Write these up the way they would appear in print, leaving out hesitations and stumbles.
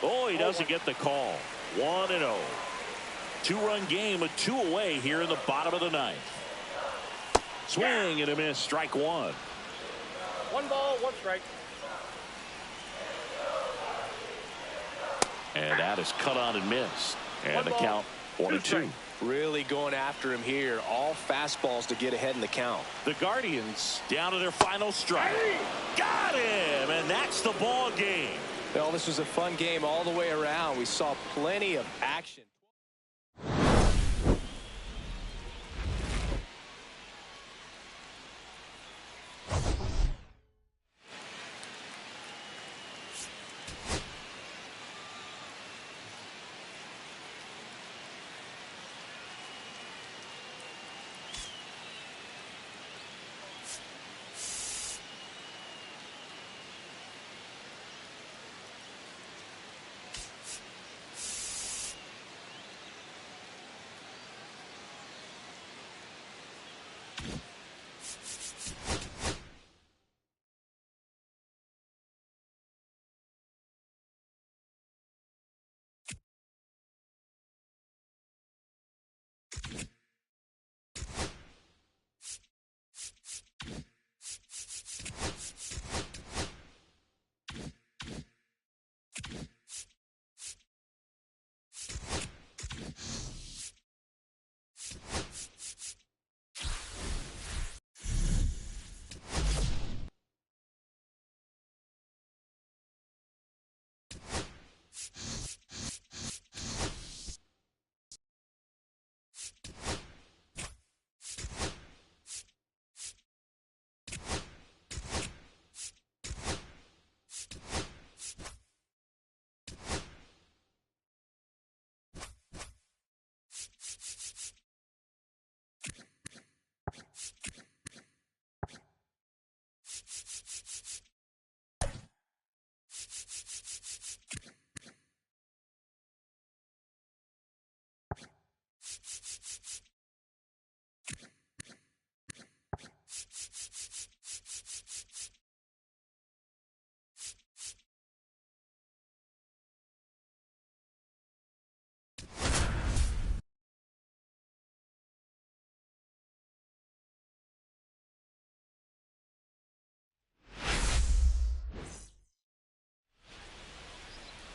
Oh, he doesn't get the call. 1-0. Two-run game with 2 away here in the bottom of the ninth. Swing and a miss. Strike one. 1 ball, 1 strike. And that is cut on and missed. And the count 1-2. Really going after him here. All fastballs to get ahead in the count. The Guardians down to their final strike. Got him, and that's the ball game. Well, this was a fun game all the way around. We saw plenty of action.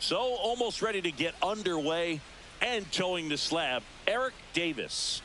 So almost ready to get underway and towing the slab, Eric Davis.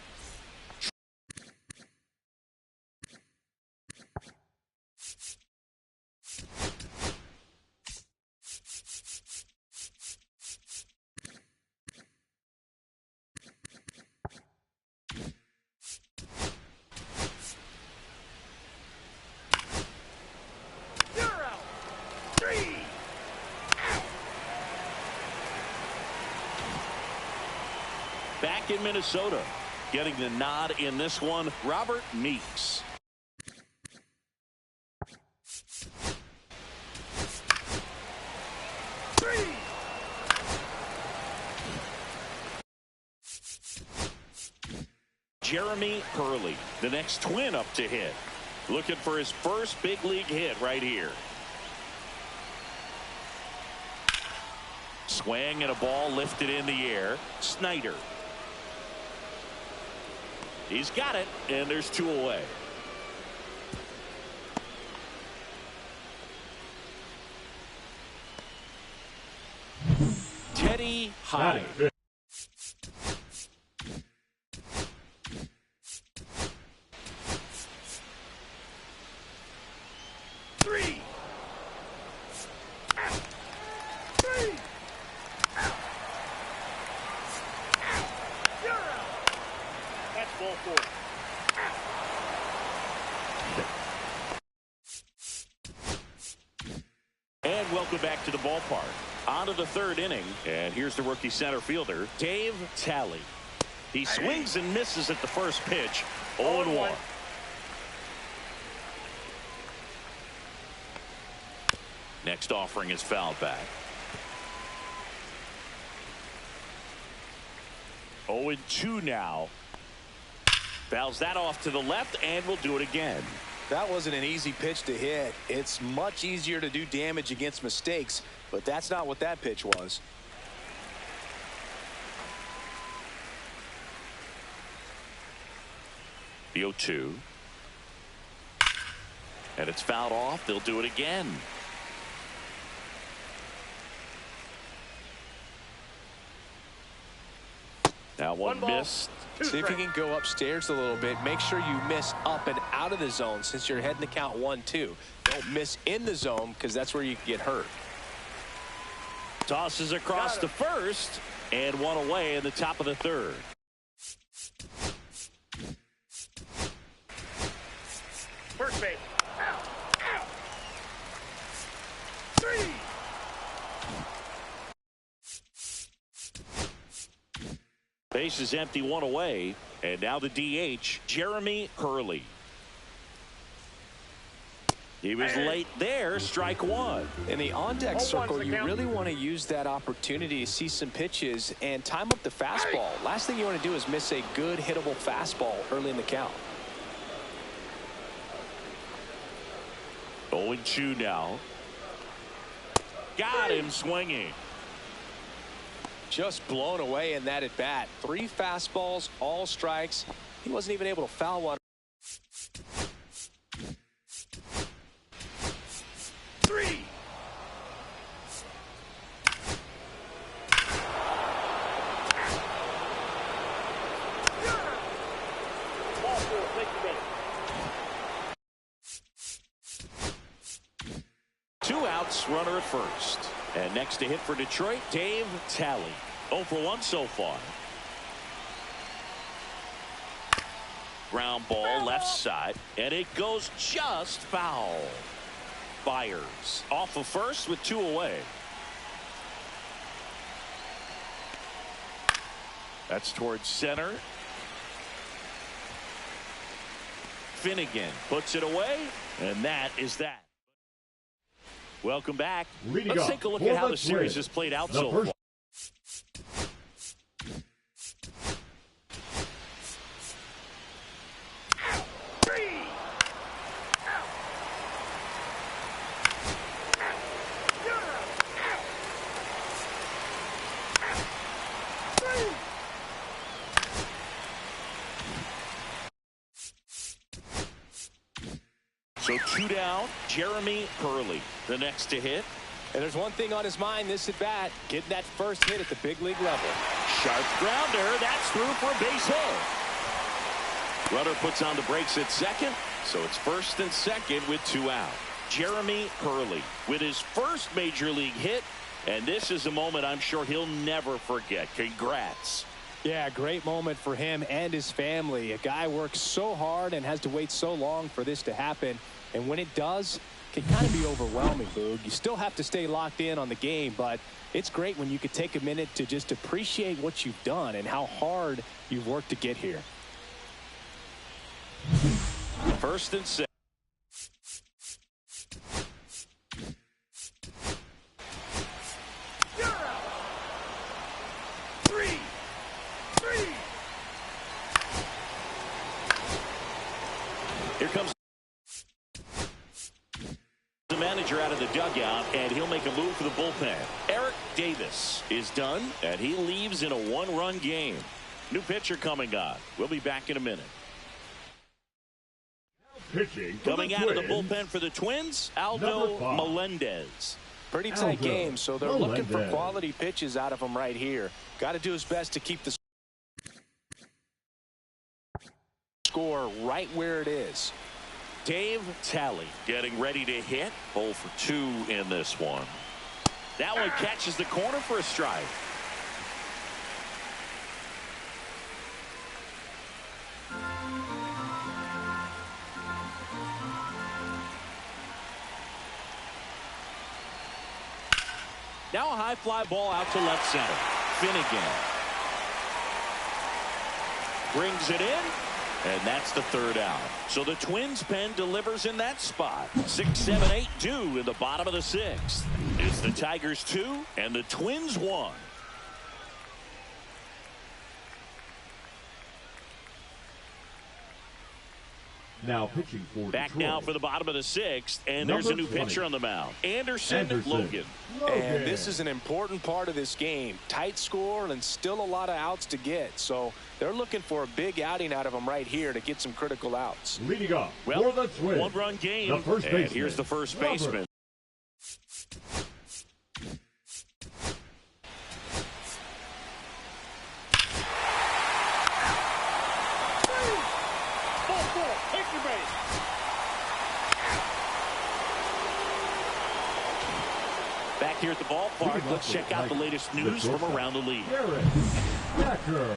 Back in Minnesota, getting the nod in this one, Robert Meeks. Jeremy Hurley, the next twin up to hit. Looking for his first big league hit right here. Swing and a ball lifted in the air. Snyder. He's got it, and there's 2 away. Teddy Hyde. And welcome back to the ballpark. On to the 3rd inning, and here's the rookie center fielder, Dave Talley. He swings and misses at the first pitch, 0-1. Next offering is fouled back. 0-2 now. Fouls that off to the left, and will do it again. That wasn't an easy pitch to hit. It's much easier to do damage against mistakes. but that's not what that pitch was. The 0-2. And it's fouled off. They'll do it again. Now one missed. See if you can go upstairs a little bit. Make sure you miss up and out of the zone since you're heading to count 1-2. Don't miss in the zone because that's where you can get hurt. Tosses across to first and one away in the top of the third. First base. Out. Out. 3. Base is empty, one away, and now the DH, Jeremy Hurley. He was late there, strike one. In the on-deck circle, you really want to use that opportunity to see some pitches and time up the fastball. Last thing you want to do is miss a good hittable fastball early in the count. 0-2 now. Got him swinging. Just blown away in that at bat. 3 fastballs, all strikes. He wasn't even able to foul one. 3. Ball 4. Take the minute. 2 outs, runner at first. And next to hit for Detroit, Dave Talley. 0 for 1 so far. Ground ball left side, and it goes just foul. Fires off of first with 2 away. That's towards center. Finnegan puts it away, and that is that. Welcome back. Let's take a look at how the series has played out so far. So 2 down, Jeremy Hurley, the next to hit. And there's one thing on his mind this at bat, getting that first hit at the big league level. Sharp grounder, that's through for a base hit. Runner puts on the brakes at second, so it's first and second with 2 out. Jeremy Hurley with his first major league hit, and this is a moment I'm sure he'll never forget. Congrats. Yeah, great moment for him and his family. A guy works so hard and has to wait so long for this to happen. And when it does, it can kind of be overwhelming, Boog. You still have to stay locked in on the game, but it's great when you could take a minute to just appreciate what you've done and how hard you've worked to get here. First and second. Here comes the manager out of the dugout, and he'll make a move for the bullpen. Eric Davis is done, and he leaves in a 1-run game. New pitcher coming on. We'll be back in a minute. Coming out of the bullpen for the Twins, Aldo Melendez. Pretty tight game, so they're looking for quality pitches out of him right here. Got to do his best to keep the score right where it is. Dave Talley getting ready to hit. 0 for 2 in this one. That one catches the corner for a strike. Now a high fly ball out to left center. Finnegan brings it in, and that's the 3rd out. So the Twins pen delivers in that spot. 6, 7, 8 do in the bottom of the 6th. It's the Tigers 2 and the Twins 1. Now pitching for Back Detroit. now for the bottom of the sixth, and Number there's a new 20. pitcher on the mound. Anderson Logan. And this is an important part of this game. Tight score and still a lot of outs to get. So they're looking for a big outing out of them right here to get some critical outs. Leading up Well, for the Twins, one-run game, the first and baseman, here's the first Robert. baseman. Take your base. Back here at the ballpark, let's check out the latest news from around the league. Garrett Backer.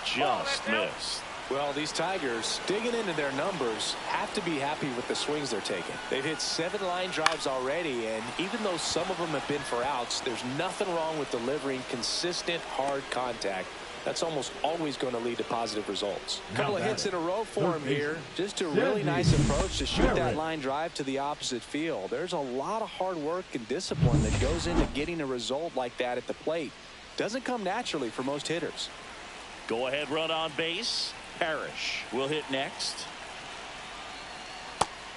Just missed. Well, these Tigers, digging into their numbers, have to be happy with the swings they're taking. They've hit 7 line drives already, and even though some of them have been for outs, there's nothing wrong with delivering consistent, hard contact. That's almost always going to lead to positive results. A couple of hits in a row for him here. Just a really nice approach to shoot that line drive to the opposite field. There's a lot of hard work and discipline that goes into getting a result like that at the plate. Doesn't come naturally for most hitters. Go ahead run on base. Parrish will hit next.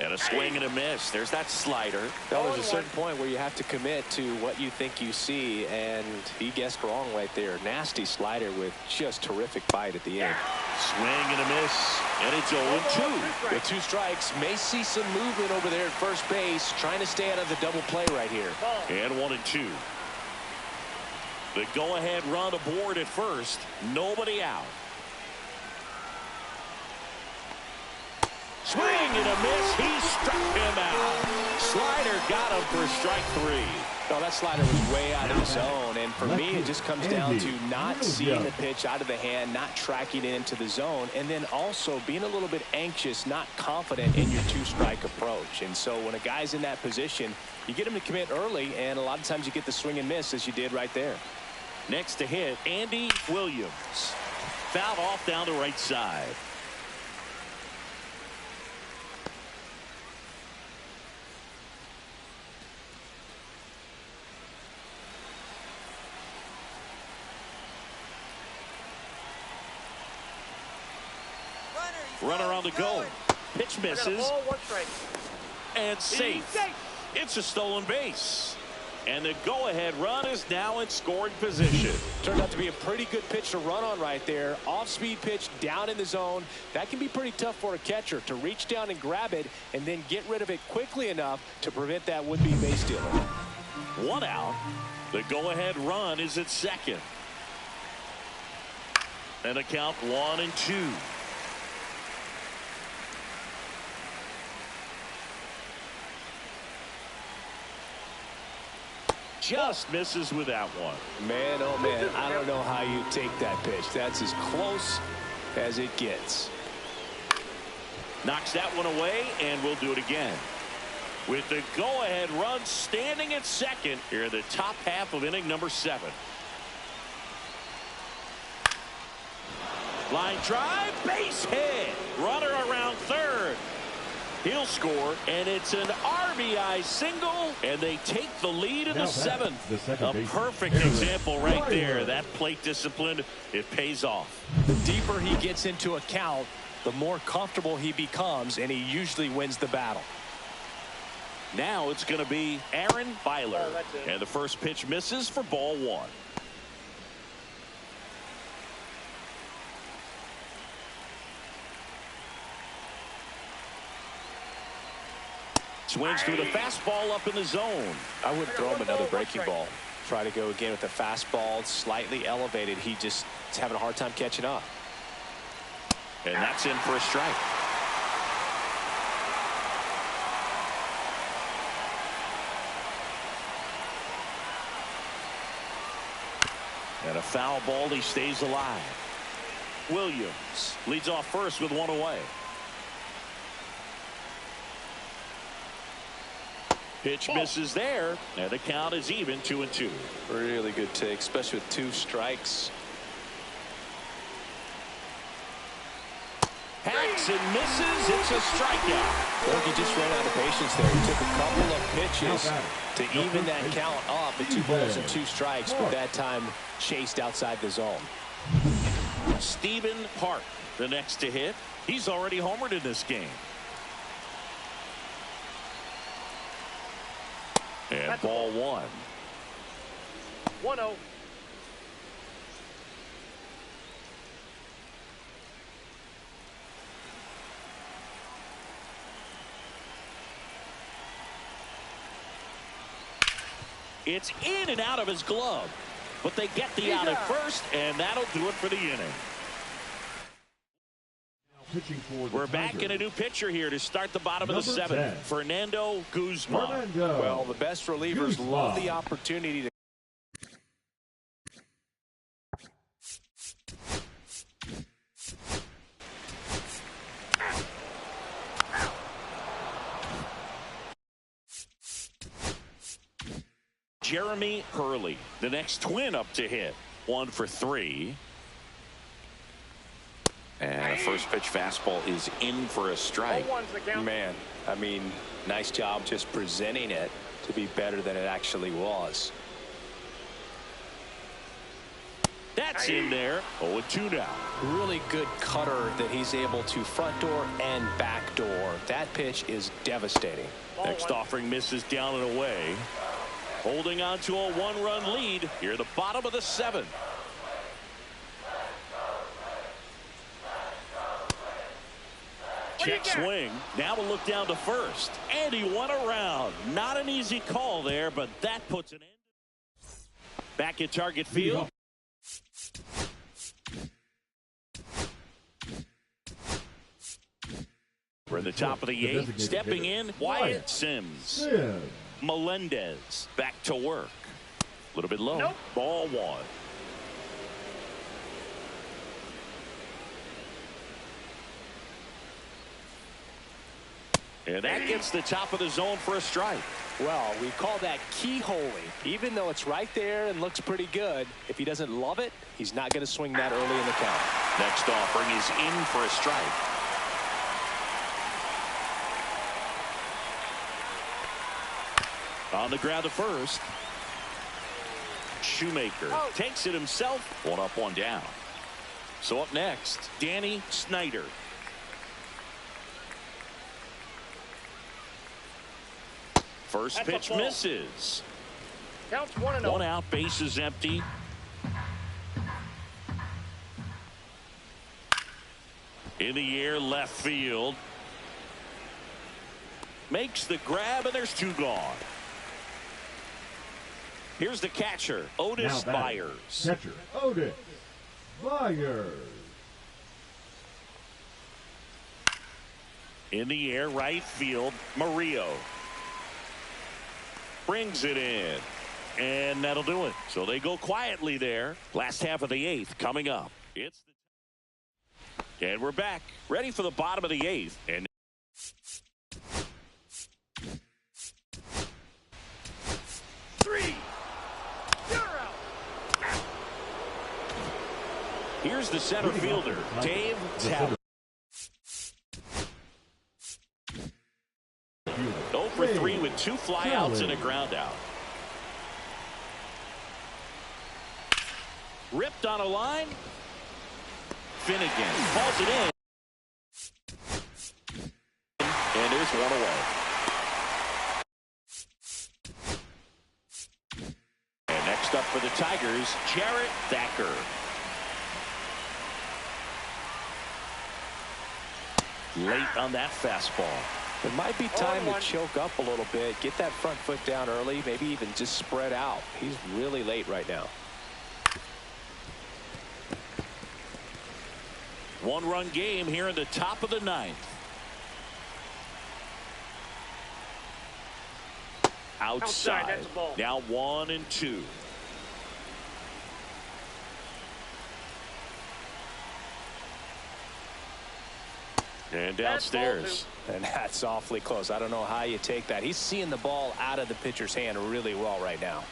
And a swing and a miss. There's that slider. Well, there's a certain point where you have to commit to what you think you see, and he guessed wrong right there. Nasty slider with just terrific bite at the end. Swing and a miss. And it's 0-2. With 2 strikes, may see some movement over there at first base, trying to stay out of the double play right here. And 1-2. The go-ahead run aboard at first. Nobody out. Swing and a miss. He struck him out. Slider got him for strike 3. Well, that slider was way out of the zone, and for me, it just comes down to not seeing the pitch out of the hand, not tracking it into the zone, and then also being a little bit anxious, not confident in your 2-strike approach. And so when a guy's in that position, you get him to commit early, and a lot of times you get the swing and miss as you did right there. Next to hit, Andy Williams. Fouled off down the right side. Runner on the go. Pitch misses. Ball, 1 strike. And safe. It's a stolen base. And the go-ahead run is now in scoring position. Turned out to be a pretty good pitch to run on right there. Off-speed pitch down in the zone. That can be pretty tough for a catcher to reach down and grab it and then get rid of it quickly enough to prevent that would-be base stealer. 1 out. The go-ahead run is at second. And a count 1-2. Just misses with that one. Man, oh man, I don't know how you take that pitch. That's as close as it gets. Knocks that one away, and we'll do it again. With the go-ahead run standing at second here in the top half of inning number 7. Line drive, base hit. Runner around third. He'll score, and it's an RBI single, and they take the lead in the 7th. A perfect example right there. That plate discipline, it pays off. The deeper he gets into a count, the more comfortable he becomes, and he usually wins the battle. Now it's going to be Aaron Byler, and the first pitch misses for ball 1. Swings through the fastball up in the zone. I would throw him another breaking ball. Try to go again with the fastball slightly elevated. He just is having a hard time catching up. And that's in for a strike. And a foul ball. He stays alive. Williams leads off first with 1 away. Pitch misses there, and the count is even 2-2. Really good take, especially with 2 strikes. Had swings and misses. It's a strikeout. Well, he just ran out of patience there. He took a couple of pitches to even that count up at 2 balls and 2 strikes, but that time chased outside the zone. Stephen Hart, the next to hit. He's already homered in this game. And ball 1. 1-0. It's in and out of his glove, but they get the out at first, and that'll do it for the inning. We're back in a new pitcher here to start the bottom of the 7th. Fernando Guzman. Well, the best relievers love the opportunity to Jeremy Hurley, the next twin up to hit. 1 for 3. And a first pitch fastball is in for a strike. Man, I mean, nice job just presenting it to be better than it actually was. That's in there. 0-2 now. Really good cutter that he's able to front door and back door. That pitch is devastating. Next offering misses down and away. Holding on to a 1-run lead here at the bottom of the 7th. Check swing. Now we'll look down to first. And he won around. Not an easy call there, but that puts an end. Back at target field. We're at the top of the 8th. Stepping in, Wyatt Sims. Melendez back to work. A little bit low. Nope. Ball 1. And that gets the top of the zone for a strike. Well, we call that keyholing. Even though it's right there and looks pretty good, if he doesn't love it, he's not going to swing that early in the count. Next offering is in for a strike. On the ground to first. Shoemaker takes it himself. 1 up, 1 down. So up next, Danny Snyder. First pitch misses. Counts 1-0. 1 out, bases empty. In the air, left field. Makes the grab, and there's 2 gone. Here's the catcher, Otis Byers. Catcher, Otis Byers. In the air, right field, Murillo. Brings it in. And that'll do it. So they go quietly there. Last half of the 8th coming up. And we're back. Ready for the bottom of the 8th. And here's the center fielder, Dave Talbot. 0 for 3 with 2 flyouts and a ground out. Ripped on a line. Finnegan calls it in. And there's 1 away. And next up for the Tigers, Jarrett Thacker. Late on that fastball. It might be time to choke up a little bit, get that front foot down early, maybe even just spread out. He's really late right now. 1-run game here in the top of the 9th. Outside. That's a ball. Now 1-2. And downstairs. And that's awfully close. I don't know how you take that. He's seeing the ball out of the pitcher's hand really well right now.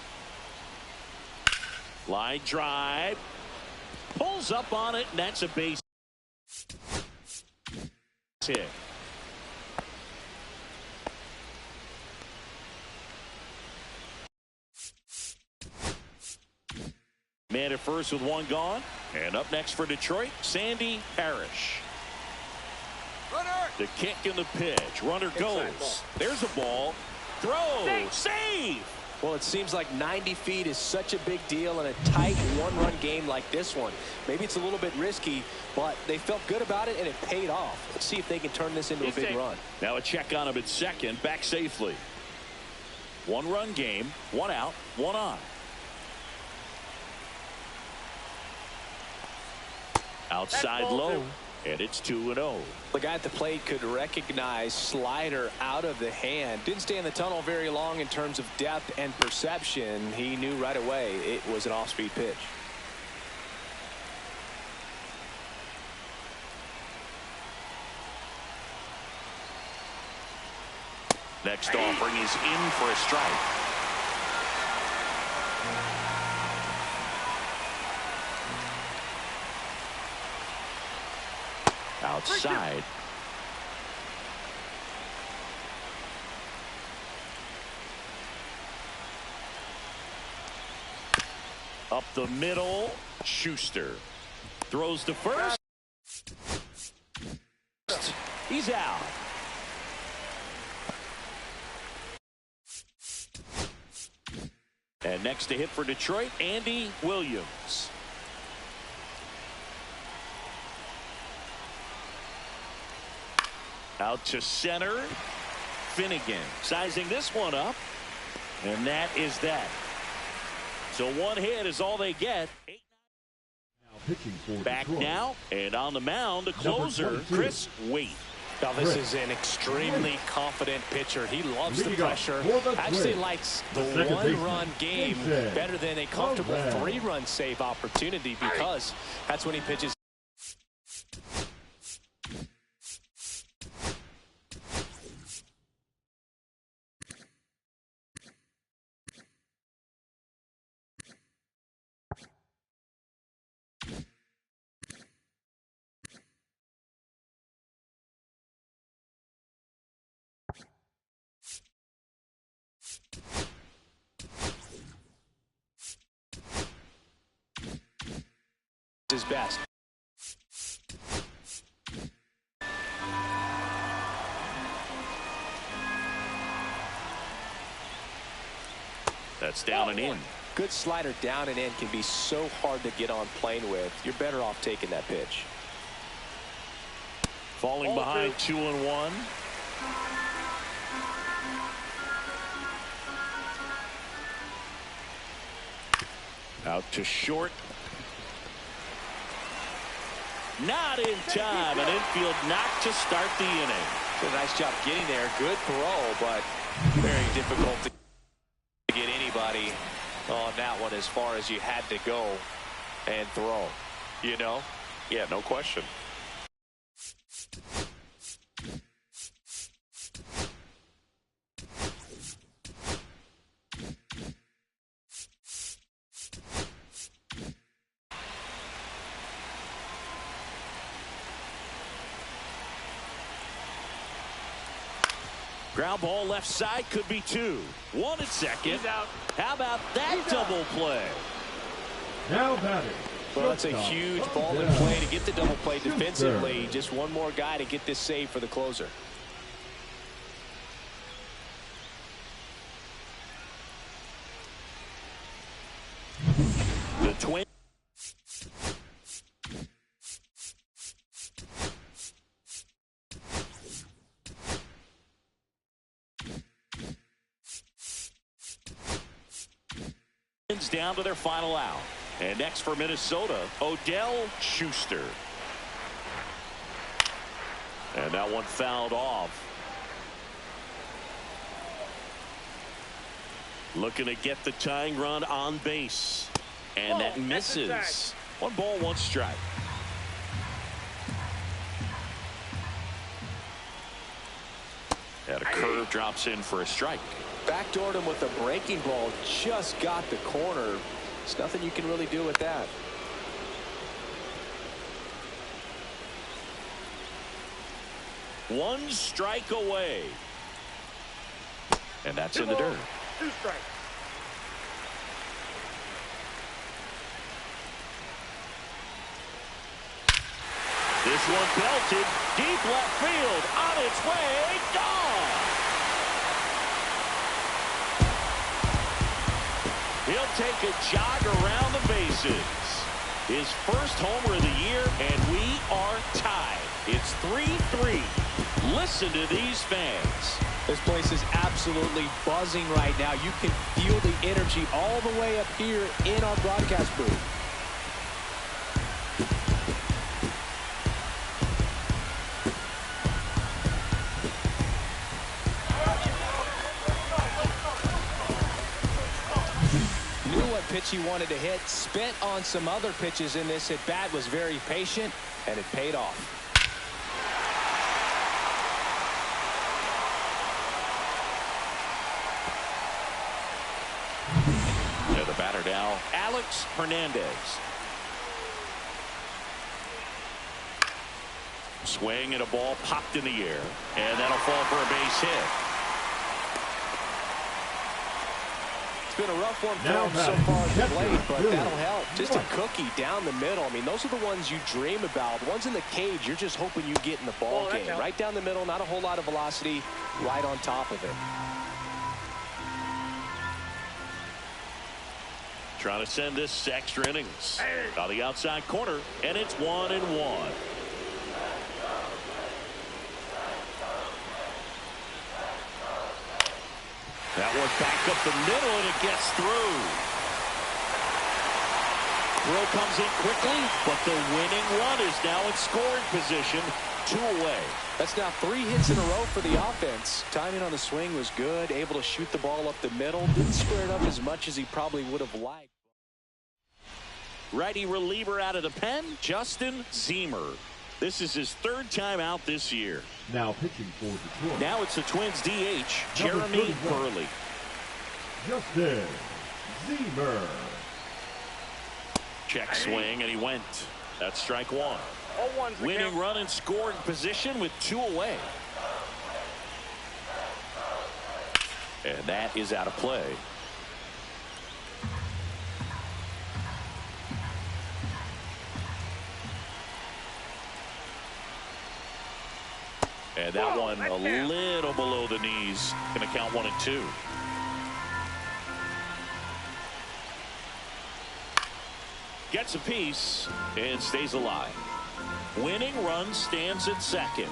Line drive. Pulls up on it, and that's a base. base hit. Man at first with one gone. And up next for Detroit, Sandy Parrish. Runner. The kick and the pitch. Runner goes. There's a ball. Throw. Save. Well, it seems like 90 feet is such a big deal in a tight one-run game like this one. Maybe it's a little bit risky, but they felt good about it, and it paid off. Let's see if they can turn this into a big run. Now a check on him at second. Back safely. One-run game. One out. One on. Outside low. And it's 2-0. The guy at the plate could recognize slider out of the hand. Didn't stay in the tunnel very long in terms of depth and perception. He knew right away it was an off-speed pitch. Next offering is in for a strike. Outside. Up the middle. Schuster throws to first. He's out. And next to hit for Detroit, Andy Williams. Out to center. Finnegan sizing this one up. And that is that. So one hit is all they get. Back now. And on the mound, the closer, Chris Waite. Now this is an extremely confident pitcher. He loves the pressure. Actually likes the one-run game better than a comfortable three-run save opportunity, because that's when he pitches. His best. That's down and in. Good slider down and in can be so hard to get on plane with. You're better off taking that pitch. Falling behind 2-1. Out to short. Not in time. An infield knock to start the inning. Did a nice job getting there. Good throw, but very difficult to get anybody on that one as far as you had to go and throw. You know? Yeah, no question. Ground ball left side, could be two. One at second. He's out. How about that double play? Now batting. Well, that's a huge ball in play to get the double play defensively. Just one more guy to get this save for the closer. The Twins. Down to their final out. And next for Minnesota, Odell Schuster. And that one fouled off. Looking to get the tying run on base. And that misses. 1 ball, 1 strike. And a curve drops in for a strike. Backdoored him with a breaking ball. Just got the corner. There's nothing you can really do with that. One strike away. And that's in the dirt. 2 strikes. This one belted deep left field, on its way, gone. He'll take a jog around the bases. His first homer of the year, and we are tied. It's 3-3. Listen to these fans. This place is absolutely buzzing right now. You can feel the energy all the way up here in our broadcast booth. Pitch he wanted to hit, spent on some other pitches in this at bat, was very patient, and it paid off. Yeah, the batter now, Alex Hernandez. Swing and a ball popped in the air, and that'll fall for a base hit. Been a rough one for him so far at the plate, but that'll help. Just a cookie down the middle. I mean, those are the ones you dream about. The ones in the cage, you're just hoping you get in the ball game. Right down the middle, not a whole lot of velocity, right on top of it. Trying to send this to extra innings. On the outside corner, and it's 1-1. That one back up the middle, and it gets through. Throw comes in quickly, but the winning run is now in scoring position. 2 away. That's now 3 hits in a row for the offense. Timing on the swing was good, able to shoot the ball up the middle. Didn't square it up as much as he probably would have liked. Righty reliever out of the pen, Justin Zemer. This is his 3rd time out this year. Now pitching for Detroit. Now it's the Twins DH, Jeremy Hurley. Justin Zemer. Check swing, and he went. That's strike 1. Winning run in scoring position with 2 away. And that is out of play. And that one a little below the knees. Going to count 1 and 2. Gets a piece and stays alive. Winning run stands at second.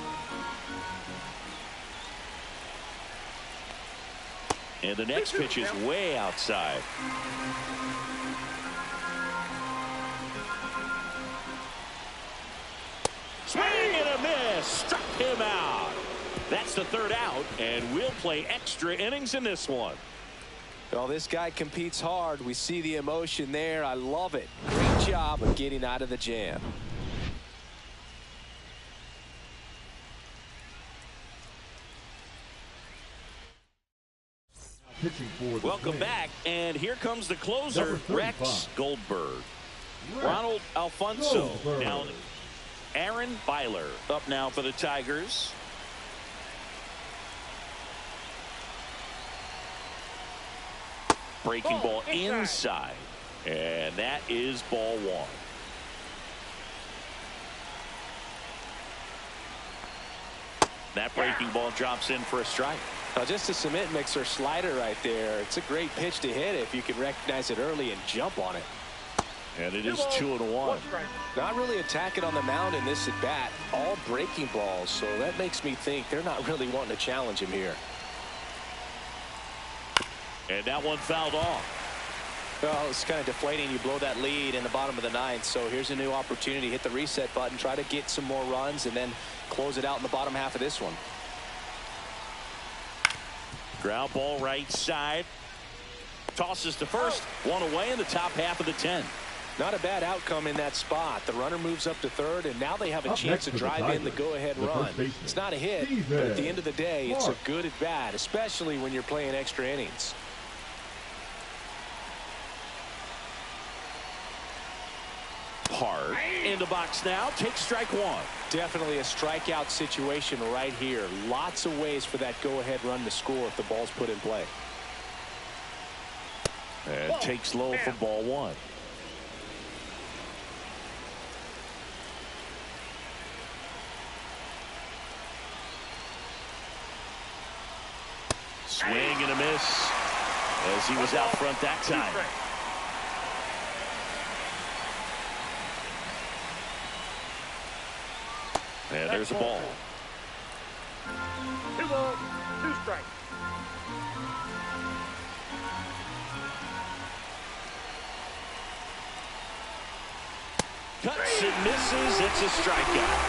And the next pitch is way outside. Swing and a miss. Struck him out. That's the 3rd out, and we'll play extra innings in this one. Well, this guy competes hard. We see the emotion there. I love it. Great job of getting out of the jam. Welcome back, and here comes the closer, Rex Goldberg. Ronald Alfonso down. Aaron Byler up now for the Tigers. Breaking ball inside, and that is ball 1. That breaking ball drops in for a strike. Now just a cement mixer slider right there. It's a great pitch to hit if you can recognize it early and jump on it. And it is 2-1. Not really attacking on the mound in this at bat. All breaking balls, so that makes me think they're not really wanting to challenge him here. And that one fouled off. Well, it's kind of deflating. You blow that lead in the bottom of the 9th, so here's a new opportunity. Hit the reset button, try to get some more runs, and then close it out in the bottom half of this one. Ground ball right side. Tosses to first. 1 away in the top half of the 10. Not a bad outcome in that spot. The runner moves up to 3rd, and now they have a chance to drive in the go-ahead run. It's not a hit, but at the end of the day, it's a good at bat, especially when you're playing extra innings. Hard, in the box now. Take strike one. Definitely a strikeout situation right here. Lots of ways for that go-ahead run to score if the ball's put in play. And takes low for ball one. Swing and a miss as he was out front that time. And there's a ball. 2 balls, 2 strikes. Cuts and misses. It's a strikeout.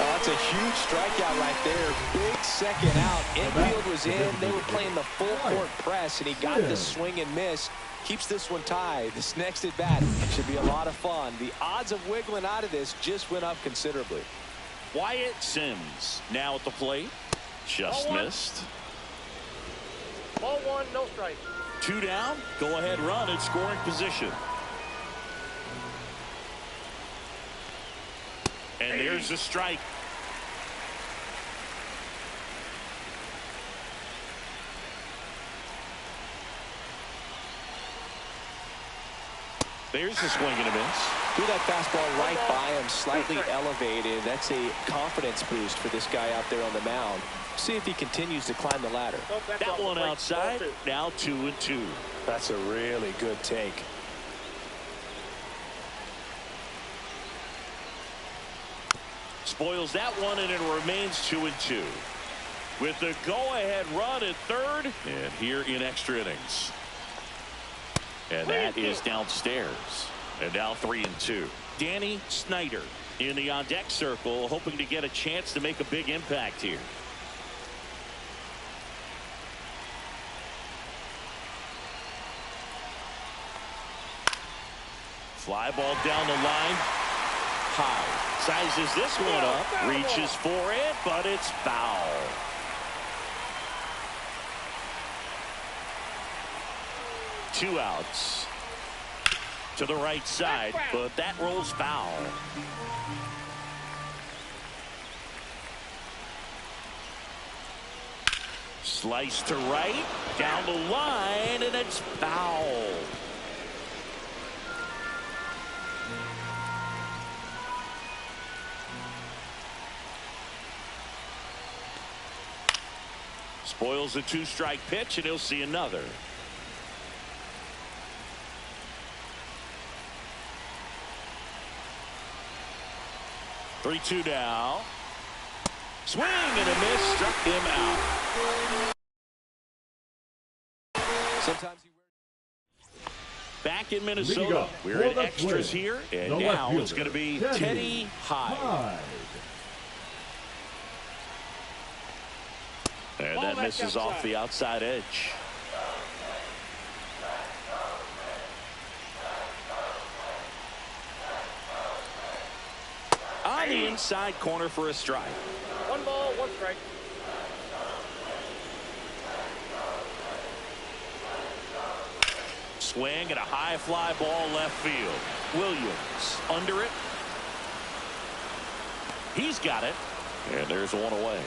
Oh, that's a huge strikeout right there. Big second out. Infield was in. They were playing the full court press, and he got the swing and miss. Keeps this one tied. This next at bat should be a lot of fun. The odds of wiggling out of this just went up considerably. Wyatt Sims now at the plate. Just missed. Ball 1, no strike. 2 down. Go ahead run in scoring position. And there's a strike. There's a swing and a miss. Threw that fastball right by him, slightly elevated. That's a confidence boost for this guy out there on the mound. See if he continues to climb the ladder. That one outside. Now 2-2. That's a really good take. Spoils that one, and it remains 2-2. With the go-ahead run at third, and here in extra innings. And that is downstairs. And now 3-2. Danny Snyder in the on-deck circle, hoping to get a chance to make a big impact here. Fly ball down the line. High. Sizes this one up. Reaches for it, but it's foul. Two outs. To the right side, but that rolls foul. Slice to right, down the line, and it's foul. Spoils a 2-strike pitch, and he'll see another. Three-two now. Swing and a miss, struck him out. Sometimes he Back in Minnesota, we're in extras here, and now it's going to be Teddy Hyde. And that misses off the outside edge. On the inside corner for a strike. 1 ball, 1 strike. Swing and a high fly ball left field. Williams under it. He's got it. And there's one away.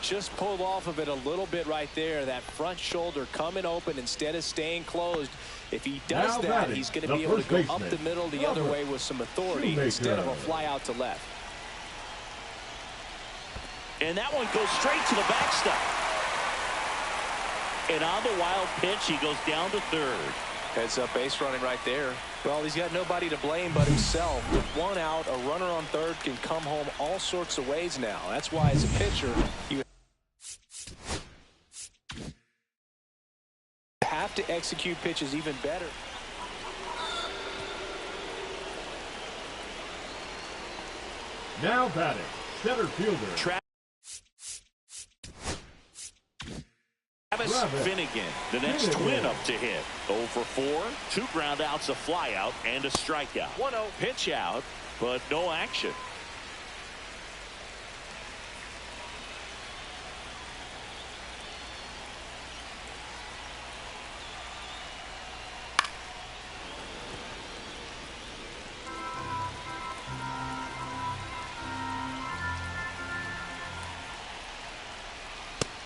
just pulled off of it a little bit right there. That front shoulder coming open instead of staying closed. If he does that, he's going to be able to go up the middle the other way with some authority instead of a fly out to left. And that one goes straight to the backstop. And on the wild pitch, he goes down to third. Heads up base running right there. Well, he's got nobody to blame but himself. With one out, a runner on third can come home all sorts of ways now. That's why, as a pitcher, you have to execute pitches even better. Now batting, center fielder. Travis Finnegan, the next twin up to hit. 0 for 4, 2 ground outs, a fly out, and a strikeout. 1-0. Pitch out, but no action.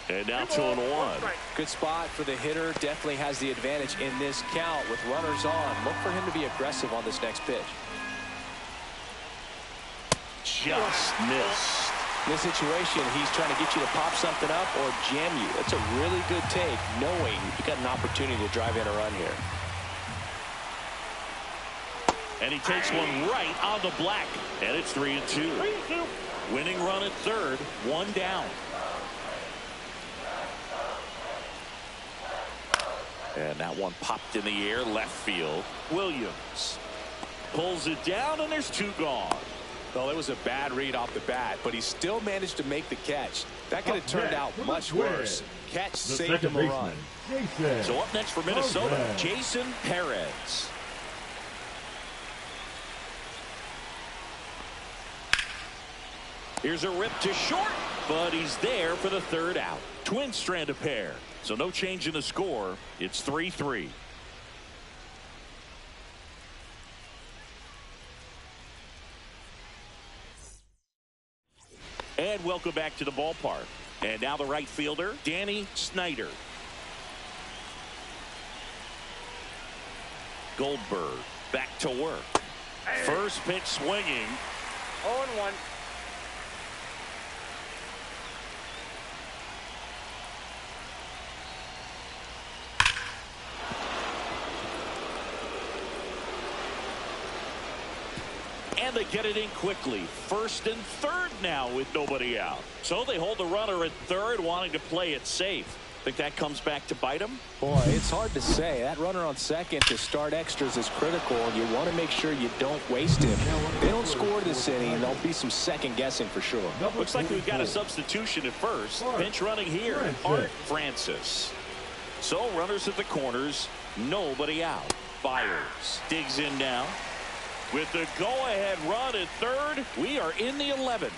And now 2-1. Good spot for the hitter. Definitely has the advantage in this count with runners on. Look for him to be aggressive on this next pitch. Just missed. In this situation, he's trying to get you to pop something up or jam you. That's a really good take, knowing you got an opportunity to drive in a run here. And he takes one right on the black. And it's 3-2. Winning run at third, one down. And that one popped in the air, left field. Williams pulls it down, and there's two gone. Well, it was a bad read off the bat, but he still managed to make the catch. That could have turned out much worse. Catch saved him a run. So up next for Minnesota, Jason Perez. Here's a rip to short, but he's there for the third out. Twin strand of pair. So no change in the score. It's 3-3. And welcome back to the ballpark. And now the right fielder, Danny Snyder. Goldberg back to work. First pitch swinging. 0-1. And they get it in quickly. First and third now with nobody out. So they hold the runner at third, wanting to play it safe. Think that comes back to bite them? Boy, it's hard to say. That runner on second to start extras is critical, and you want to make sure you don't waste him. They don't score this inning, there'll be some second guessing for sure. Looks like we've got a substitution at first. Pinch running here, Art Francis. So runners at the corners, nobody out. Byers digs in now. With the go-ahead run at third, we are in the 11th.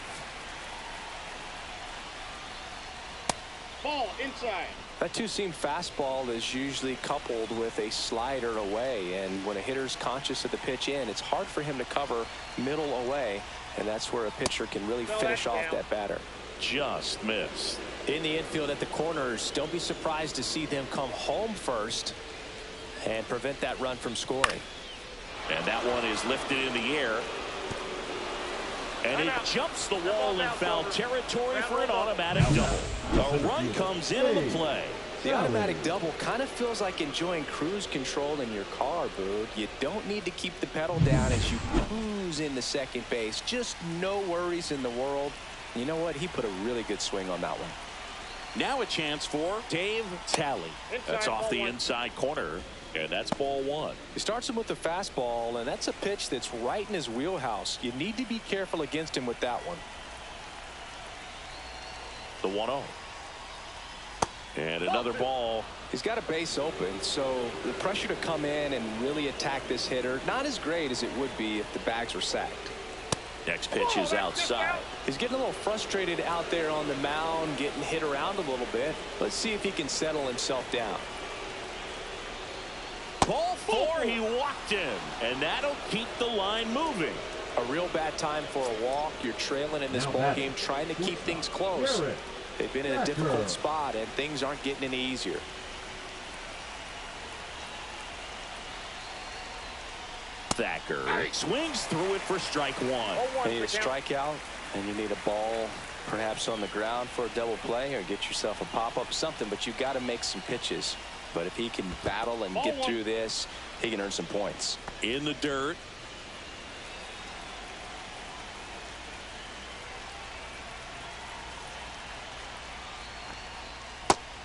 Ball inside. That two-seam fastball is usually coupled with a slider away, and when a hitter's conscious of the pitch in, it's hard for him to cover middle away, and that's where a pitcher can really finish off that batter. Just missed. In the infield at the corners, don't be surprised to see them come home first and prevent that run from scoring. And that one is lifted in the air. And it jumps the wall in foul territory for an automatic double. A run comes into the play. The automatic double kind of feels like enjoying cruise control in your car, Boog. You don't need to keep the pedal down as you cruise into second base. Just no worries in the world. You know what? He put a really good swing on that one. Now a chance for Dave Talley. That's off the inside corner. And that's ball one. He starts him with the fastball, and that's a pitch that's right in his wheelhouse. You need to be careful against him with that one. The 1-0. And another ball. He's got a base open, so the pressure to come in and really attack this hitter, not as great as it would be if the bags were sacked. Next pitch is outside. He's getting a little frustrated out there on the mound, getting hit around a little bit. Let's see if he can settle himself down. Ball four, he walked in, and that'll keep the line moving. A real bad time for a walk. You're trailing in this ball game, trying to keep things close. They've been in a difficult spot, and things aren't getting any easier. Thacker swings through it for strike one. You need a strikeout, and you need a ball perhaps on the ground for a double play, or get yourself a pop-up, something, but you've got to make some pitches. But if he can battle and get through this, he can earn some points. In the dirt.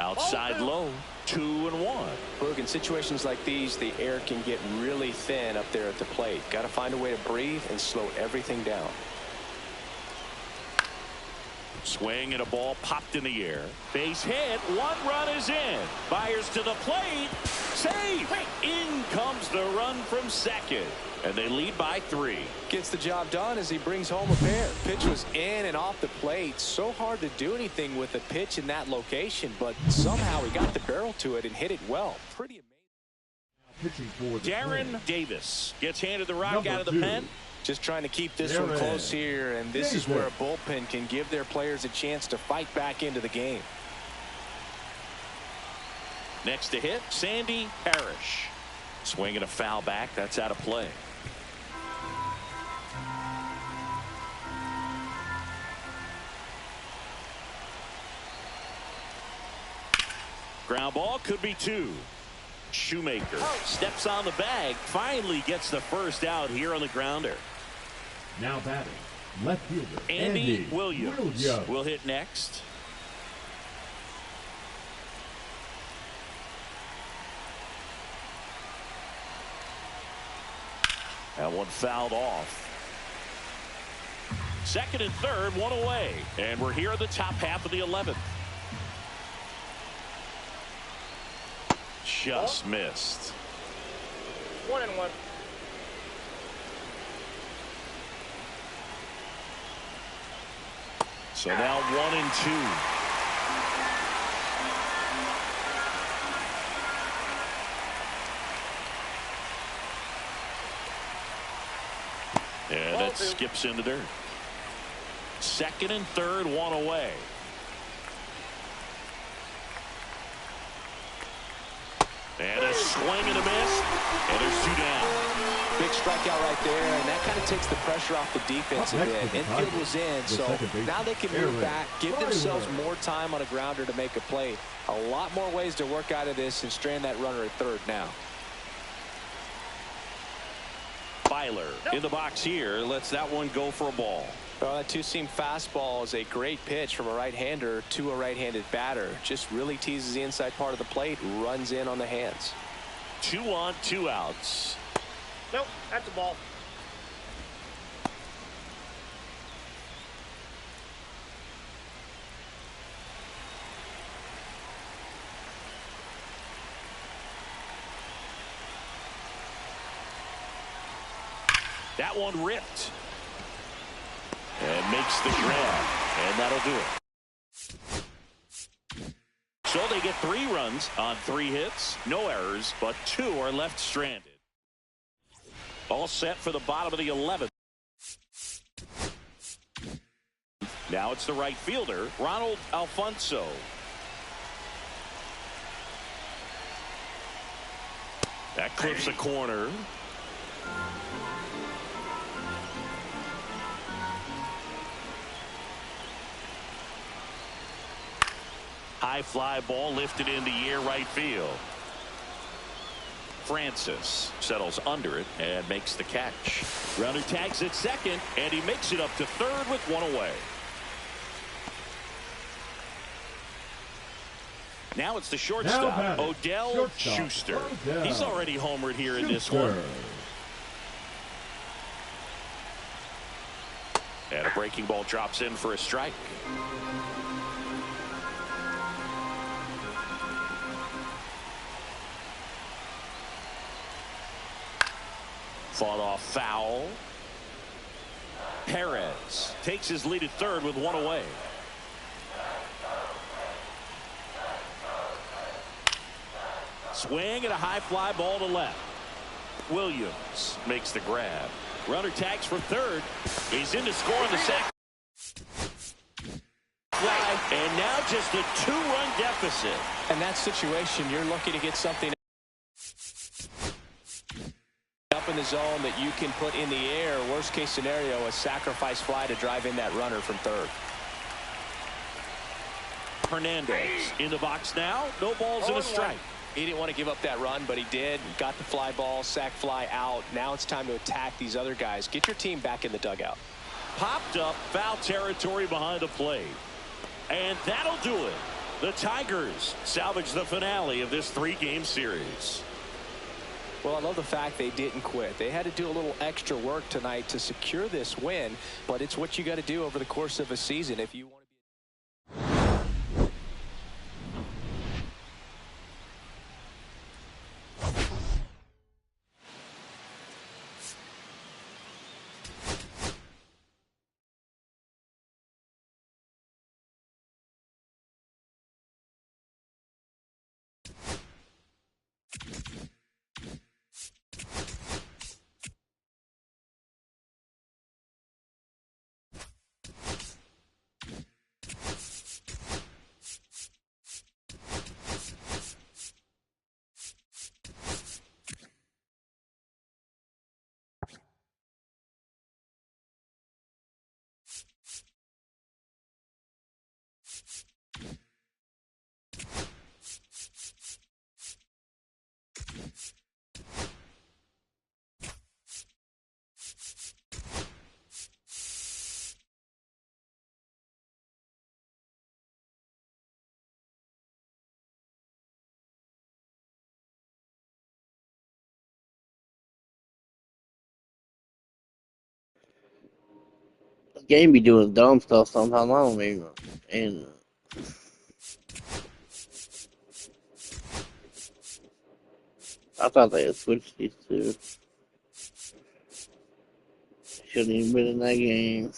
Outside low, 2-1. Look, in situations like these, the air can get really thin up there at the plate. Got to find a way to breathe and slow everything down. Swing and a ball popped in the air. Base hit. One run is in. Byers to the plate. Safe. In comes the run from second. And they lead by 3. Gets the job done as he brings home a pair. Pitch was in and off the plate. So hard to do anything with a pitch in that location, but somehow he got the barrel to it and hit it well. Pretty amazing. Darren Davis gets handed the rock out of the pen. Just trying to keep this one close here, and this is where a bullpen can give their players a chance to fight back into the game. Next to hit, Sandy Parrish. Swinging a foul back. That's out of play. Ground ball could be 2. Shoemaker steps on the bag. Finally gets the first out here on the grounder. Now batting, left fielder Andy Williams will hit next. That one fouled off. Second and third, one away. And we're here at the top half of the 11th. Just missed. 1-1. So now 1-2. And that skips into dirt. Second and third, one away. And a swing and a miss. And there's 2 down. Big strikeout right there, and that kind of takes the pressure off the defense a bit. Infield was in, so now they can move back, give themselves more time on a grounder to make a play. A lot more ways to work out of this and strand that runner at third now. Byler in the box here lets that one go for a ball. Well, that two-seam fastball is a great pitch from a right-hander to a right-handed batter. Just really teases the inside part of the plate, runs in on the hands. 2 on, 2 outs. Nope, that's a ball. That one ripped. And makes the grab. And that'll do it. So they get 3 runs on 3 hits. No errors, but 2 are left stranded. All set for the bottom of the 11th. Now it's the right fielder, Ronald Alfonso. That clips a corner. High fly ball lifted in the air right field. Francis settles under it and makes the catch. Grounder tags at second, and he makes it up to third with 1 away. Now it's the shortstop, Odell Schuster. He's already homered here in this one. And a breaking ball drops in for a strike. Fought off foul. Perez takes his lead at third with 1 away. Swing and a high fly ball to left. Williams makes the grab. Runner tags for third. He's in to score on the sac. Fly, and now just a 2-run deficit. In that situation, you're looking to get something up in the zone that you can put in the air. Worst case scenario, a sacrifice fly to drive in that runner from third. Hernandez in the box now. No balls and a strike. He didn't want to give up that run, but he did. Got the fly ball, sac fly out. Now it's time to attack these other guys. Get your team back in the dugout. Popped up, foul territory behind the plate. And that'll do it. The Tigers salvage the finale of this 3-game series. Well, I love the fact they didn't quit. They had to do a little extra work tonight to secure this win, but it's what you got to do over the course of a season if you want to be The game be doing dumb stuff sometimes. I don't even. And I thought they had switched these two. Shouldn't even been in that game.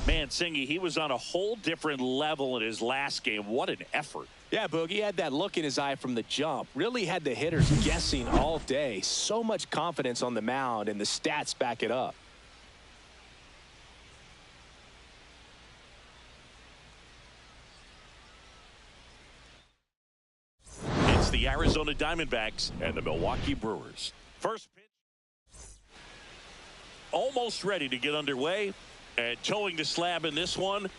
Man, Singy, he was on a whole different level in his last game. What an effort. Yeah, Boogie had that look in his eye from the jump. Really had the hitters guessing all day. So much confidence on the mound, and the stats back it up. It's the Arizona Diamondbacks and the Milwaukee Brewers. First pitch. Almost ready to get underway. And towing the slab in this one.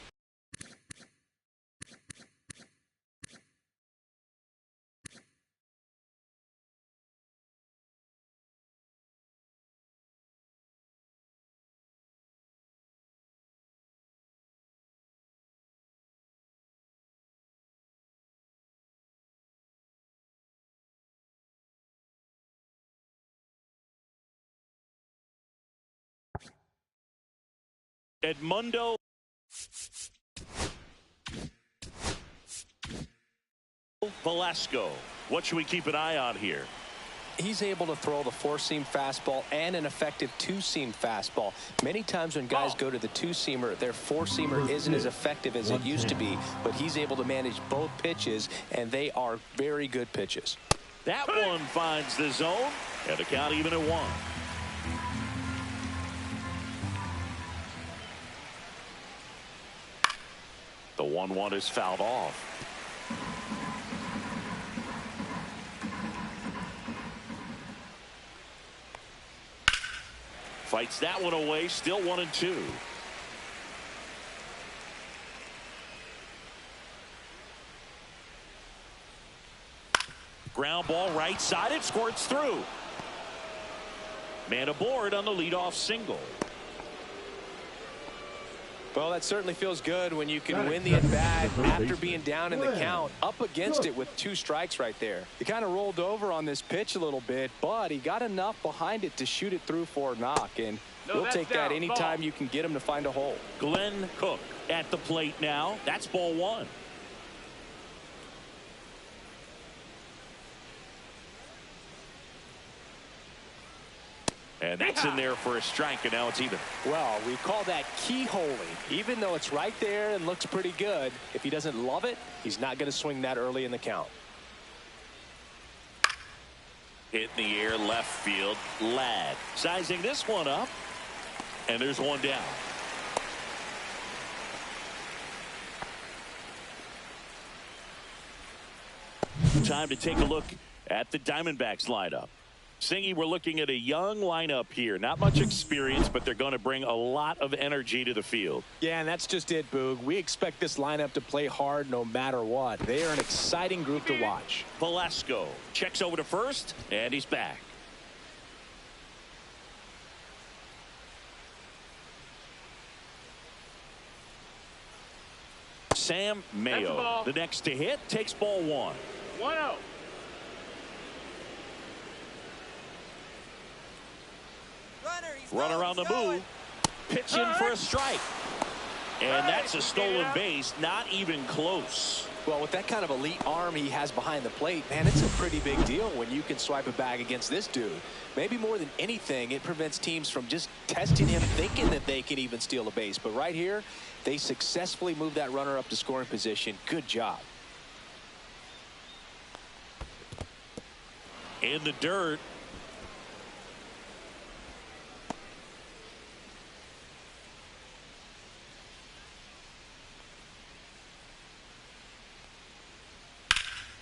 Edmundo Velasco. What should we keep an eye on here? He's able to throw the four-seam fastball and an effective two-seam fastball. Many times when guys go to the two-seamer, their four-seamer isn't as effective as it used to be, but he's able to manage both pitches, and they are very good pitches. That one finds the zone, and the count even at 1. The 1-1 is fouled off. Fights that one away, still 1-2. Ground ball right side, it squirts through. Man aboard on the leadoff single. Well, that certainly feels good when you can win the at-bat after being down in the count, up against it with 2 strikes right there. He kind of rolled over on this pitch a little bit, but he got enough behind it to shoot it through for a knock, and we'll take that anytime you can get him to find a hole. Glenn Cook at the plate now. That's ball 1. And that's in there for a strike, and now it's even. Well, we call that keyholing. Even though it's right there and looks pretty good, if he doesn't love it, he's not going to swing that early in the count. Hit in the air left field. Ladd sizing this one up, and there's one down. Time to take a look at the Diamondbacks lineup. Singy, we're looking at a young lineup here. Not much experience, but they're going to bring a lot of energy to the field. Yeah, and that's just it, Boog. We expect this lineup to play hard no matter what. They are an exciting group to watch. Velasco checks over to first, and he's back. Sam Mayo, the next to hit, takes ball one. 1-0. Runner on the move. Pitch in for a strike. And that's a stolen base. Not even close. Well, with that kind of elite arm he has behind the plate, man, it's a pretty big deal when you can swipe a bag against this dude. Maybe more than anything, it prevents teams from just testing him, thinking that they can even steal a base. But right here, they successfully moved that runner up to scoring position. Good job. In the dirt.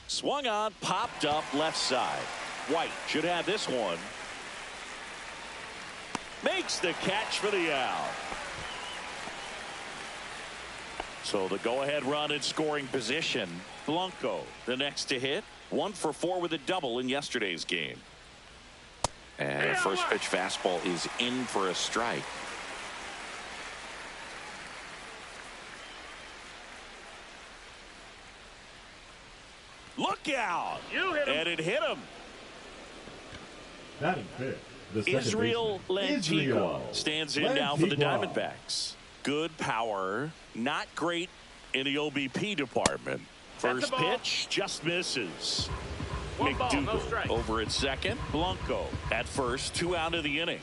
Swung on, popped up left side. White should have this one. Makes the catch for the out. So the go-ahead run in scoring position. Blanco, the next to hit. 1 for 4 with a double in yesterday's game. And a first pitch fastball is in for a strike. Look out! You hit him. And it hit him. Batting fifth, the second Israel baseman, Lantigua Israel stands in now for the Lantigua. Diamondbacks. Good power, not great in the OBP department. First pitch just misses. One ball, no McDougal strike. over at second. Blanco at first, 2 out of the inning.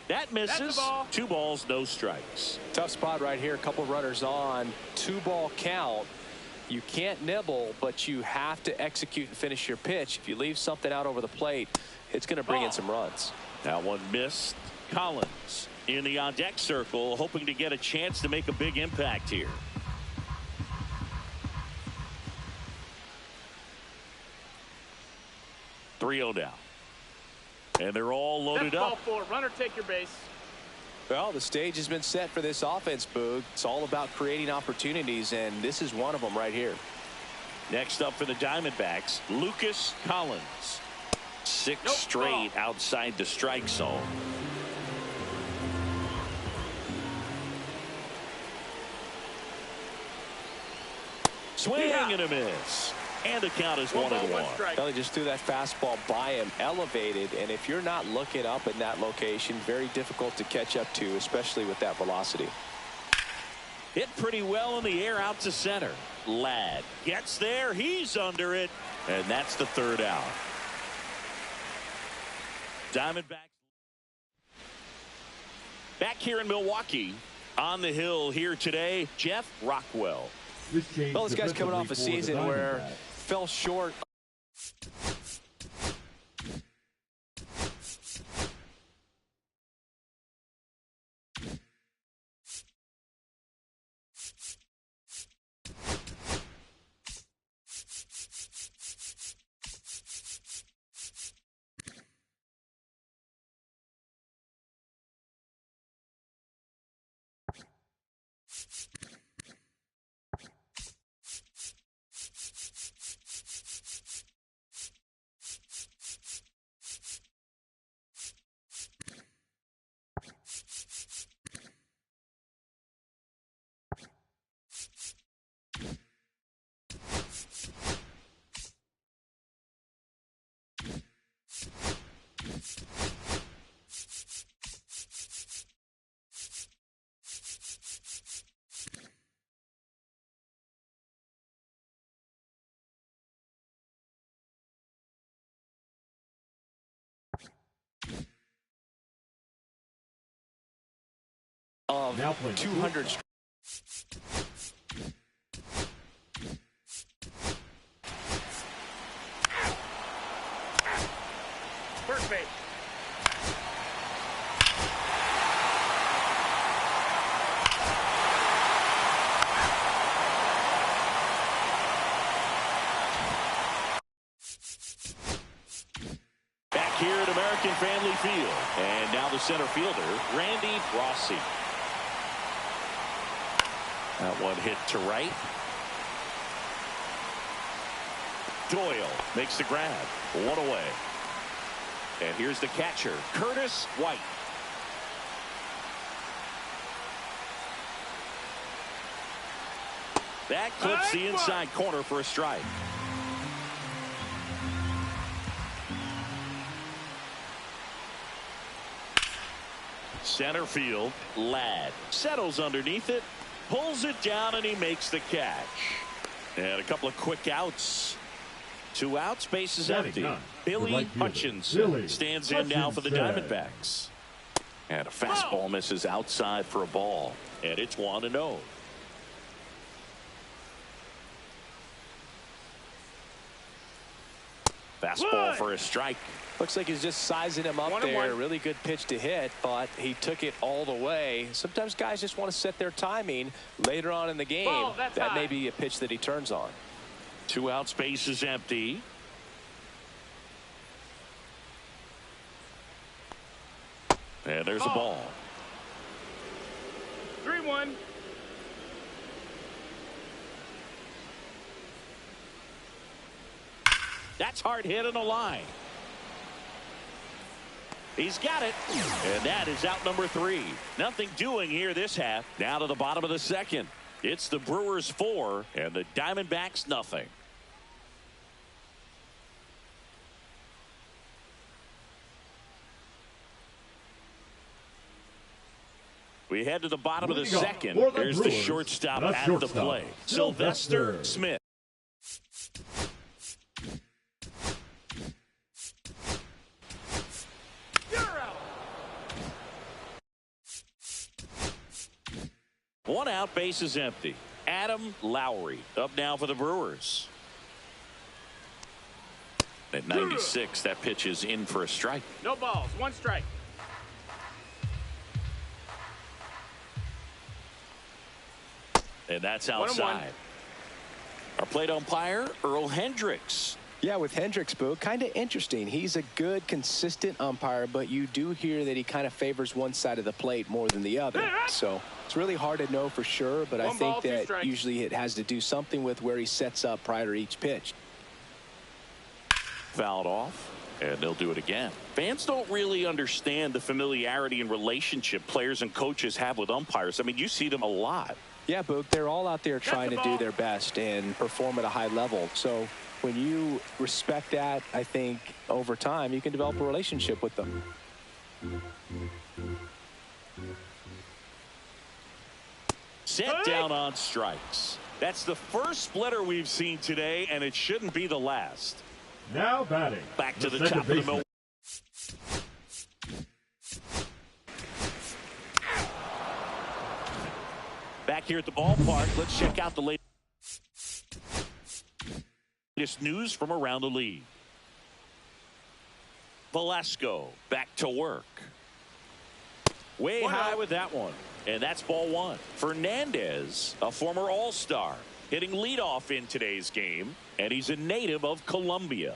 That misses. 2 balls, no strikes. Tough spot right here. A couple runners on. 2-ball count. You can't nibble, but you have to execute and finish your pitch. If you leave something out over the plate, it's going to bring in some runs. That one missed. Collins in the on-deck circle, hoping to get a chance to make a big impact here. .3-0 down. And they're all loaded up. Ball 4. Runner, take your base. Well, the stage has been set for this offense, Boog. It's all about creating opportunities, and this is one of them right here. Next up for the Diamondbacks, Lucas Collins. 6 straight outside the strike zone. Swing and a miss. And the count is 1-1. Well, he just threw that fastball by him, elevated, and if you're not looking up in that location, very difficult to catch up to, especially with that velocity. Hit pretty well in the air out to center. Ladd gets there. He's under it. And that's the 3rd out. Diamondbacks back here in Milwaukee. On the hill here today, Jeff Rockwell. Well, this guy's coming off a season where fell short. Of Now playing 200. First base. Back here at American Family Field. And now the center fielder, Randy Rossi. That one hit to right. Doyle makes the grab. One away. And here's the catcher, Curtis White. That clips the inside corner for a strike. Center field, Ladd settles underneath it, pulls it down, and he makes the catch. And a couple of quick outs. 2 outs, base is empty. Billy Hutchinson stands in now for the Diamondbacks. And a fastball misses outside for a ball. And it's 1-0. Fastball for a strike. Looks like he's just sizing him up there. Really good pitch to hit, but he took it all the way. Sometimes guys just want to set their timing later on in the game. That may be a pitch that he turns on. 2 outs, base is empty. And there's a ball. 3-1. That's hard hit on the line. He's got it. And that is out number 3. Nothing doing here this half. Now to the bottom of the second. It's the Brewers 4 and the Diamondbacks nothing. We head to the bottom of the second. There's the shortstop at the plate, Sylvester Smith. One out, base is empty. Adam Lowry up now for the Brewers. At 96, that pitch is in for a strike. No balls, 1 strike. And that's outside. Our plate umpire, Earl Hendricks. Yeah, with Hendricks, Boo, kind of interesting. He's a good, consistent umpire, but you do hear that he kind of favors one side of the plate more than the other. So it's really hard to know for sure, but I think that usually it has to do something with where he sets up prior to each pitch. Fouled off, and they'll do it again. Fans don't really understand the familiarity and relationship players and coaches have with umpires. I mean, you see them a lot. Yeah, Boog, they're all out there trying to do their best and perform at a high level. So when you respect that, I think over time you can develop a relationship with them. Set down on strikes. That's the first splitter we've seen today, and it shouldn't be the last. Now batting. Back to the top of the middle. Back here at the ballpark, let's check out the latest news from around the league. Velasco back to work. Way high with that one. And that's ball 1. Fernandez, a former All-Star, hitting leadoff in today's game. And he's a native of Colombia.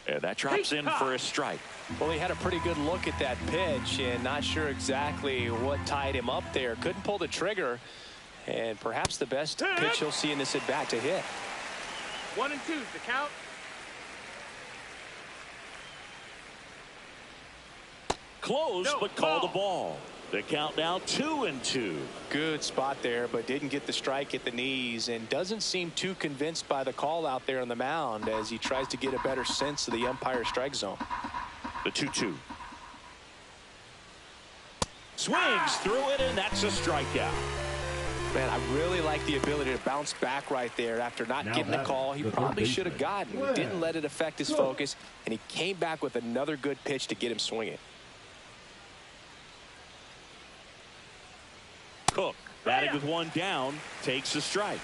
And that drops in for a strike. Well, he had a pretty good look at that pitch and not sure exactly what tied him up there. Couldn't pull the trigger. And perhaps the best pitch he'll see in this at-bat to hit. 1 and 2's the count. Close, but called the ball. The count now 2-2. Good spot there, but didn't get the strike at the knees and doesn't seem too convinced by the call out there on the mound as he tries to get a better sense of the umpire strike zone. The 2-2. Swings through it, and that's a strikeout. Man, I really like the ability to bounce back right there after not getting the call he probably should have gotten. He didn't let it affect his focus, and he came back with another good pitch to get him swinging. Cook, batting with one down, takes a strike.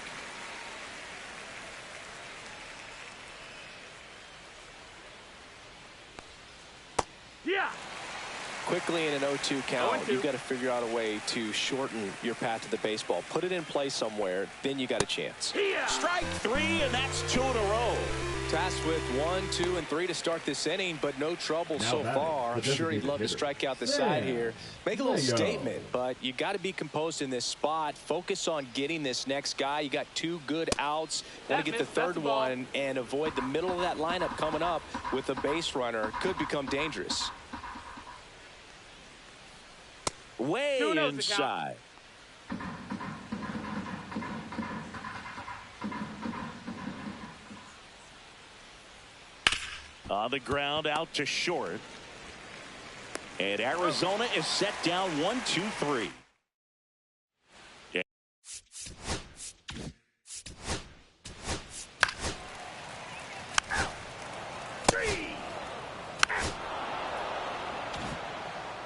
Yeah. Quickly in an 0-2 count, you've got to figure out a way to shorten your path to the baseball. Put it in play somewhere, then you got a chance. Strike three, and that's 2 in a row. Tasked with 1, 2, and 3 to start this inning, but no trouble so far. I'm sure he'd love to strike out the side here. Make a little statement, but you got to be composed in this spot. Focus on getting this next guy. You got 2 good outs. Want to get the third one and avoid the middle of that lineup coming up with a base runner. Could become dangerous. Way inside. On the ground, out to short. And Arizona is set down 1-2-3. Yeah.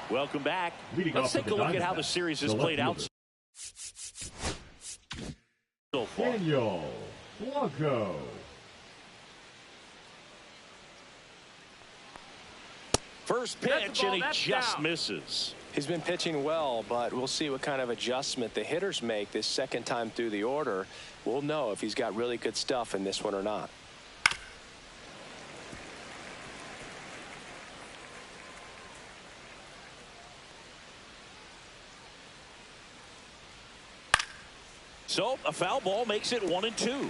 Welcome back. Let's take a look at how the series has played out so far. Daniel Blanco. First pitch, and he just misses. He's been pitching well, but we'll see what kind of adjustment the hitters make this second time through the order. We'll know if he's got really good stuff in this one or not. So a foul ball makes it 1-2.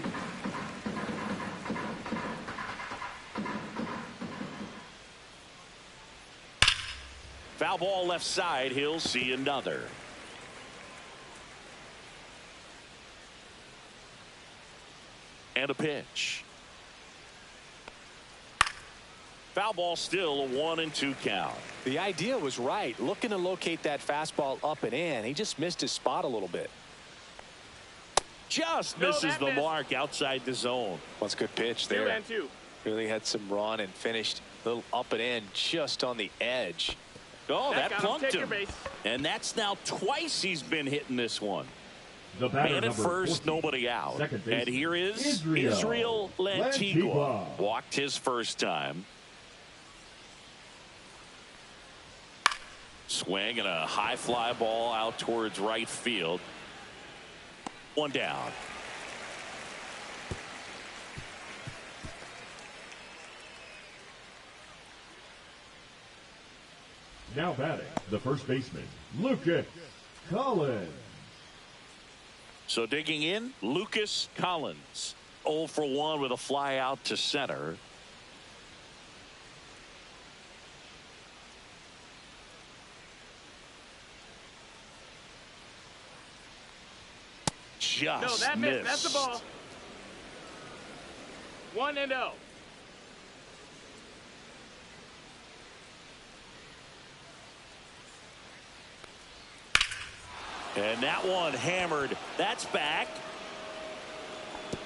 Foul ball left side. He'll see another. And a pitch. Foul ball, still a 1-2 count. The idea was right. Looking to locate that fastball up and in. He just missed his spot a little bit. Just misses the mark outside the zone. Well, it's a good pitch there. 2-2. Really had some run and finished a little up and in just on the edge. Oh, that plunked him. And that's now twice he's been hitting this one. Man at first, nobody out. And here is Israel Lantigua. Walked his first time. Swing and a high fly ball out towards right field. One down. Now batting, the first baseman, Lucas Collins. So digging in, Lucas Collins. 0 for 1 with a fly out to center. Just missed. That's the ball. 1-0. And that one hammered. That's back.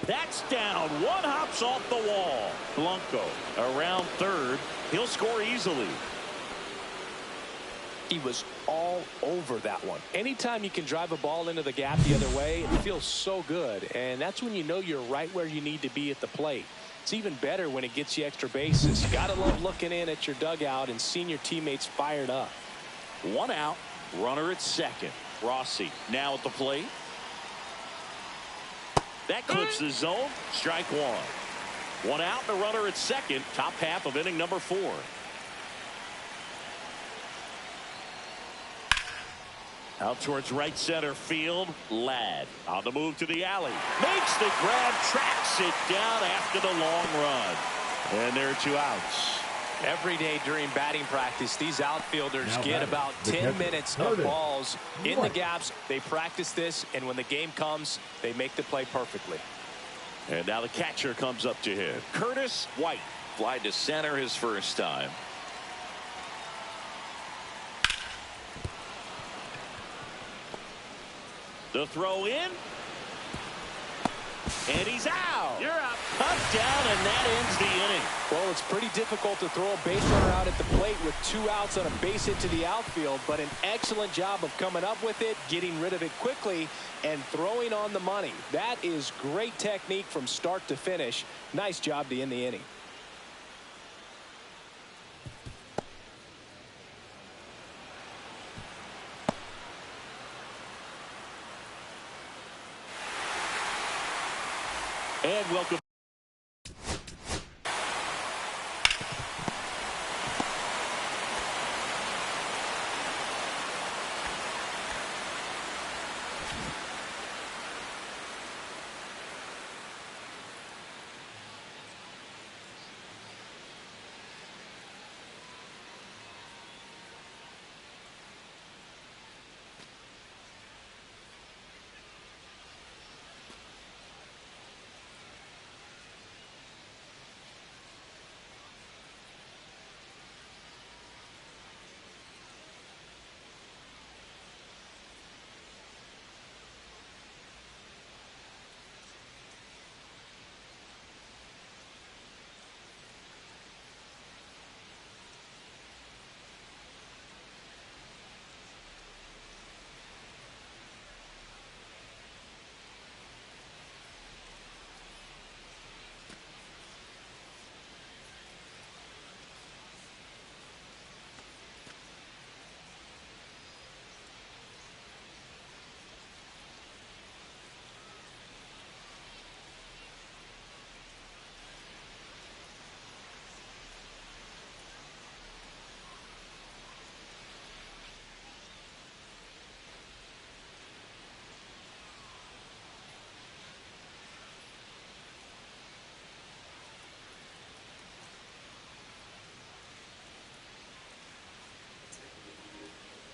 That's down. One hops off the wall. Blanco around third. He'll score easily. He was all over that one. Anytime you can drive a ball into the gap the other way, it feels so good. And that's when you know you're right where you need to be at the plate. It's even better when it gets you extra bases. Gotta love looking in at your dugout and seeing your teammates fired up. One out. Runner at second. Rossi now at the plate. That clips the zone. Strike one. One out, the runner at second. Top half of inning number 4. Out towards right center field. Ladd on the move to the alley. Makes the grab, tracks it down after the long run. And there are 2 outs. Every day during batting practice, these outfielders get about 10 minutes of balls in the gaps. They practice this, and when the game comes, they make the play perfectly. And now the catcher comes up to him. Curtis White. Fly to center his first time. The throw in. And he's out. You're up. Cut down, and that ends the inning. Well, it's pretty difficult to throw a base runner out at the plate with 2 outs on a base hit to the outfield, but an excellent job of coming up with it, getting rid of it quickly, and throwing on the money. That is great technique from start to finish. Nice job to end the inning. And welcome.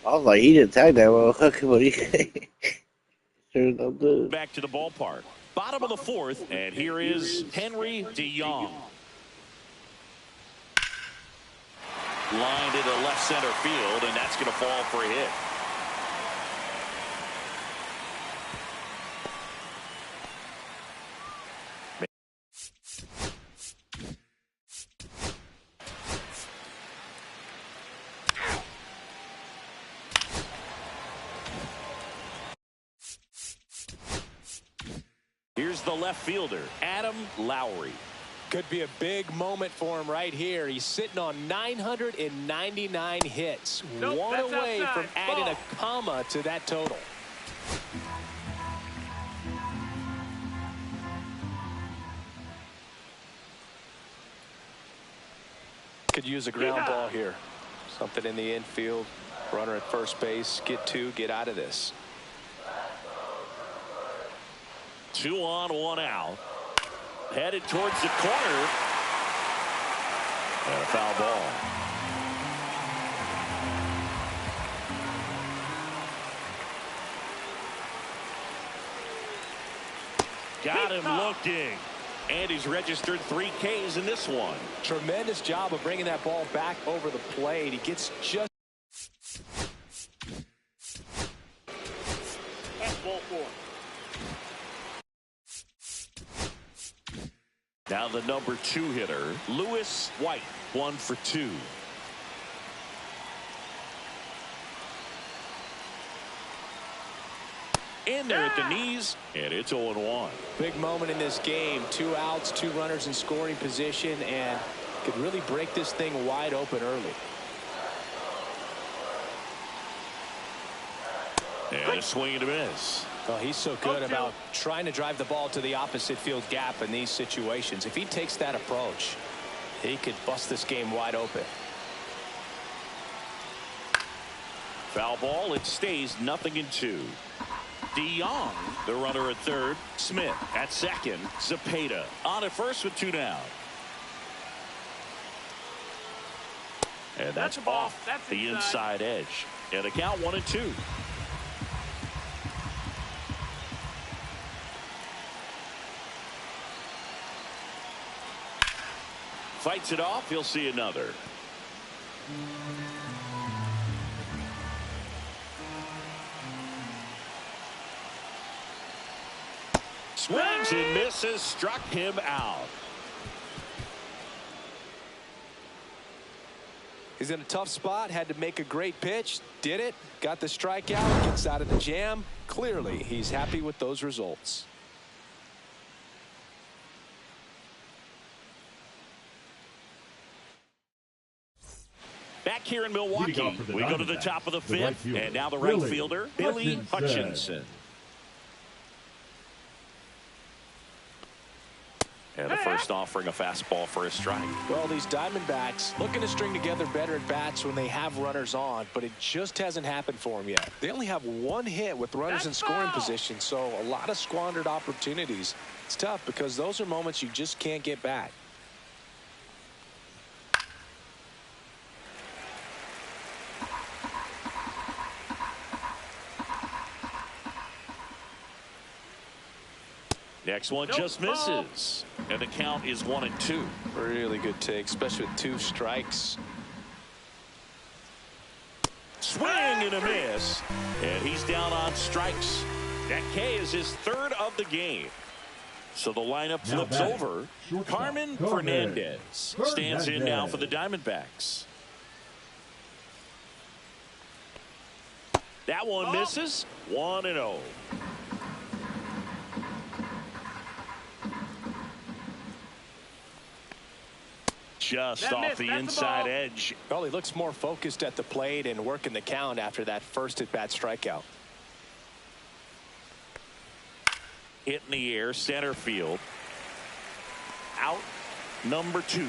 I was like, he didn't tag that well, but he sure enough did. Back to the ballpark. Bottom of the 4th, and here is Henry DeYoung. Lined into left center field, and that's going to fall for a hit. Here's the left fielder, Adam Lowry. Could be a big moment for him right here. He's sitting on 999 hits. Nope, One that's away outside. from adding Ball. a comma to that total. Could use a ground ball here. Something in the infield. Runner at first base. Get 2. Get out of this. 2 on, 1 out. Headed towards the corner. And a foul ball. Got him looking. And he's registered 3 Ks in this one. Tremendous job of bringing that ball back over the plate. He gets just. That's ball 4. Now the number 2 hitter, Lewis White, 1 for 2. In there at the knees, and it's 0-1. Big moment in this game. 2 outs, 2 runners in scoring position, and could really break this thing wide open early. And a swing and a miss. Well, he's so good about trying to drive the ball to the opposite field gap in these situations. If he takes that approach, he could bust this game wide open. Foul ball. It stays 0-2. DeYoung, the runner at third. Smith at second. Zepeda on at first with 2 down. And that's a ball. off That's the inside. inside edge. And a count 1-2. Fights it off. He'll see another. Swings and misses, struck him out. He's in a tough spot, had to make a great pitch, did it, got the strikeout, gets out of the jam. Clearly, he's happy with those results. Back here in Milwaukee, we go to the top of the fifth, and now the right fielder, Billy Hutchinson. And the first offering a fastball for a strike. Well, these Diamondbacks looking to string together better at bats when they have runners on, but it just hasn't happened for them yet. They only have one hit with runners in scoring position, so a lot of squandered opportunities. It's tough because those are moments you just can't get back. Next one just misses. And the count is 1-2. Really good take, especially with 2 strikes. Swing and a miss. And he's down on strikes. That K is his 3rd of the game. So the lineup flips over. Carmen Fernandez stands in now for the Diamondbacks. That one misses. 1-0. Just off the inside edge. Well, he looks more focused at the plate and working the count after that first at-bat strikeout. Hit in the air, center field. Out, number 2.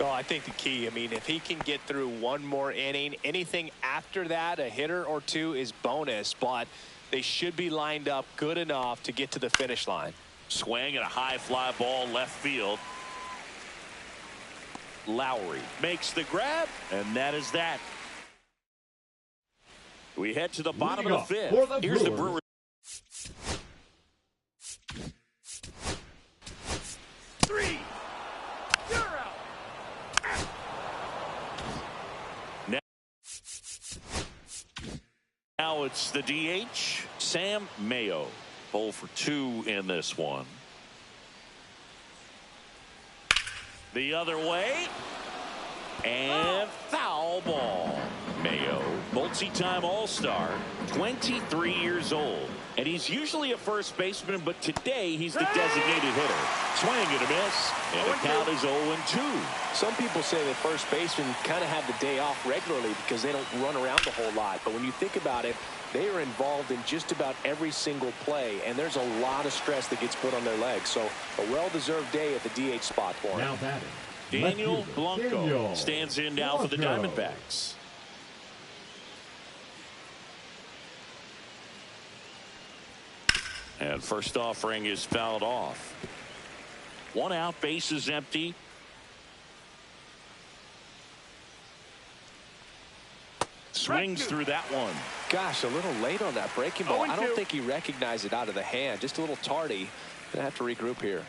Well, I think the key, I mean, if he can get through one more inning, anything after that, a hitter or 2 is bonus, but they should be lined up good enough to get to the finish line. Swing and a high fly ball left field. Lowry makes the grab, and that is that. We head to the bottom of the 5th. Here's the Brewers. Now it's the DH, Sam Mayo. 0 for 2 in this one. The other way, and foul ball. Mayo, multi-time All-Star, 23 years old, and he's usually a first baseman, but today he's the designated hitter. Swing and a miss, and the count is 0-2. Some people say that first basemen kind of have the day off regularly because they don't run around a whole lot, but when you think about it, they are involved in just about every single play, and there's a lot of stress that gets put on their legs. So a well-deserved day at the DH spot for him. Now batting, Daniel Blanco stands in now for the Diamondbacks. And first offering is fouled off. 1 out, base is empty. Swings through that one. Gosh, a little late on that breaking ball. I don't think he recognized it out of the hand. Just a little tardy. Gonna have to regroup here.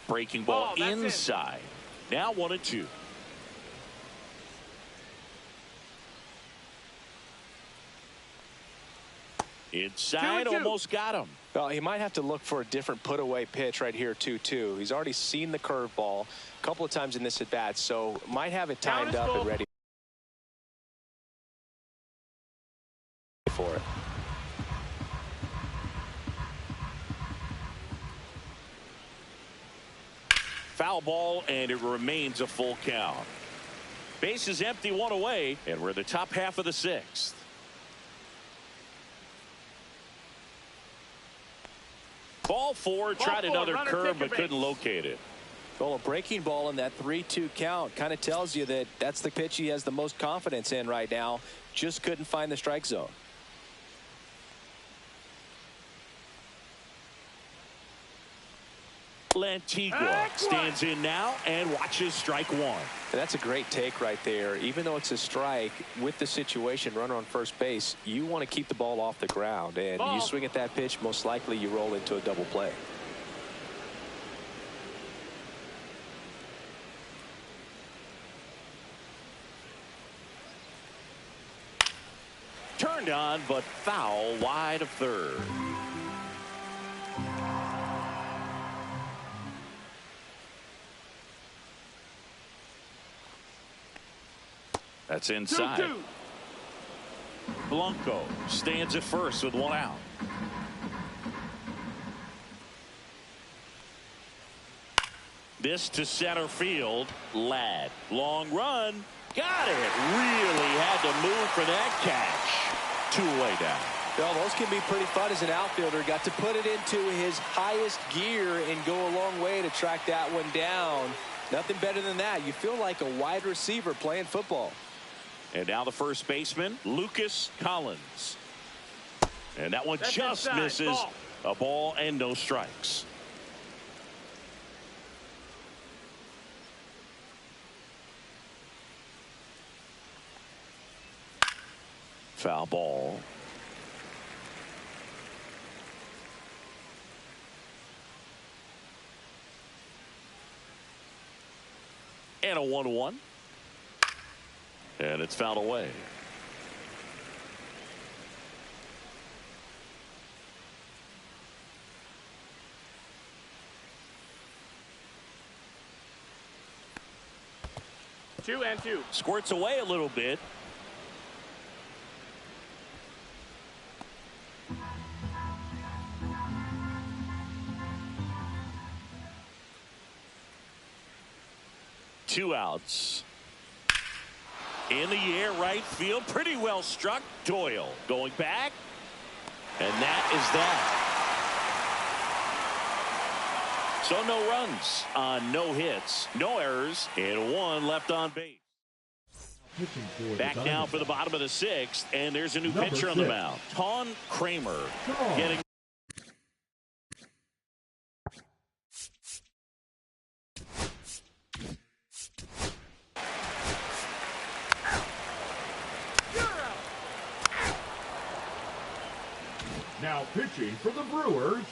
Breaking ball inside. Now 1-2. Inside, almost got him. Well, he might have to look for a different put-away pitch right here, 2-2. He's already seen the curveball a couple of times in this at-bat, so might have it timed up and ready for it. Foul ball, and it remains a full count. Base is empty, 1 away, and we're in the top half of the 6th. Ball 4, tried another curve but couldn't locate it. Well, a breaking ball in that 3-2 count kind of tells you that that's the pitch he has the most confidence in right now. Just couldn't find the strike zone. Lantigua stands in now and watches strike 1. And that's a great take right there. Even though it's a strike, with the situation, runner on first base, you want to keep the ball off the ground. And you swing at that pitch, most likely you roll into a double play. Turned on, but foul wide of third. That's inside. 2-2. Blanco stands at first with one out. This to center field. Ladd. Long run. Got it. Really had to move for that catch. Two-way down. Well, those can be pretty fun as an outfielder. Got to put it into his highest gear and go a long way to track that one down. Nothing better than that. You feel like a wide receiver playing football. And now the first baseman, Lucas Collins. And that one That's just inside. misses. Ball. A ball and no strikes. Foul ball. And a 1-1. And it's fouled away. Two and two. Squirts away a little bit. Two outs. In the air, right field. Pretty well struck. Doyle going back. And that is that. So no runs on no hits, no errors, and one left on base. Back now for the bottom of the sixth, and there's a new pitcher on the mound. Ton Kramer getting. Now pitching for the Brewers,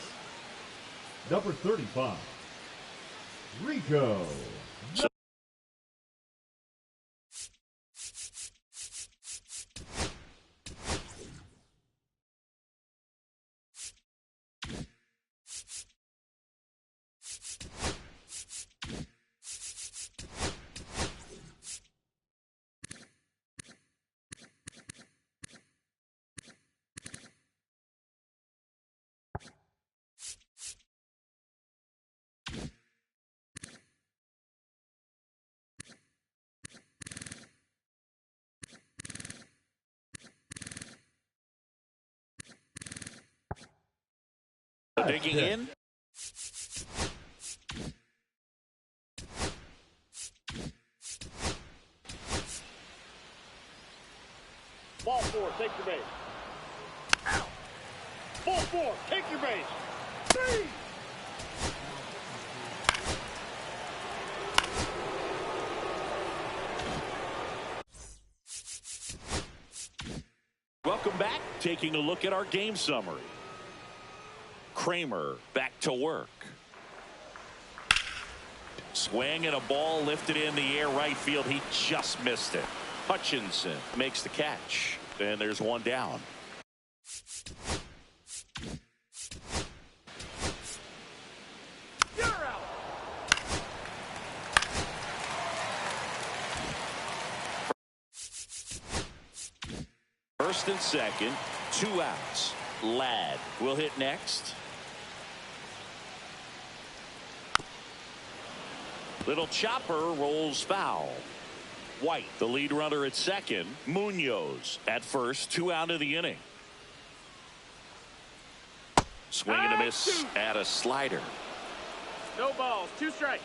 number 35, Rico. Digging in. Ball four, take your base. Out. Ball four, take your base. Three. Welcome back. Taking a look at our game summary. Kramer back to work. Swing and a ball lifted in the air right field. He just missed it. Hutchinson makes the catch. And there's one down. You're out. First and second, two outs. Ladd will hit next. Little chopper rolls foul. White, the lead runner at second. Munoz at first, 2 out of the inning. Swing and a miss at a slider. No balls, 2 strikes.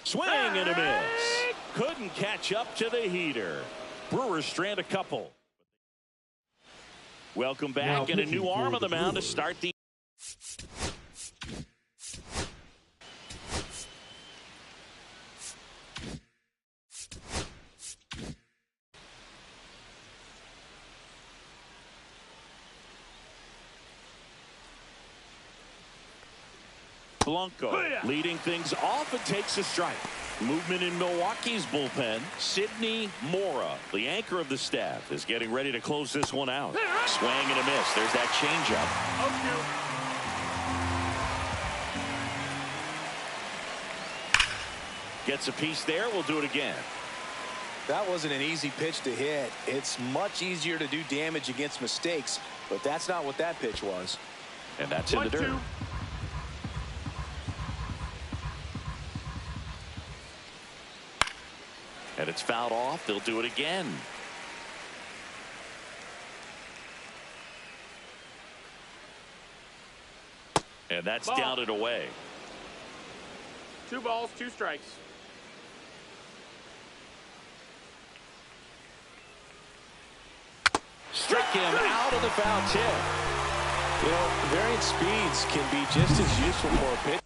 Swing and a miss. Couldn't catch up to the heater. Brewers strand a couple. Welcome back, and a new arm on the mound to start the. Blanco leading things off and takes a strike. Movement in Milwaukee's bullpen. Sidney Mora, the anchor of the staff, is getting ready to close this one out. Swing and a miss. There's that changeup. Gets a piece there. We'll do it again. That wasn't an easy pitch to hit. It's much easier to do damage against mistakes, but that's not what that pitch was. And that's in the dirt. And it's fouled off. They'll do it again. And that's down and away. 2 balls, 2 strikes. Struck him out of the foul tip. You know, varying speeds can be just as useful for a pitch.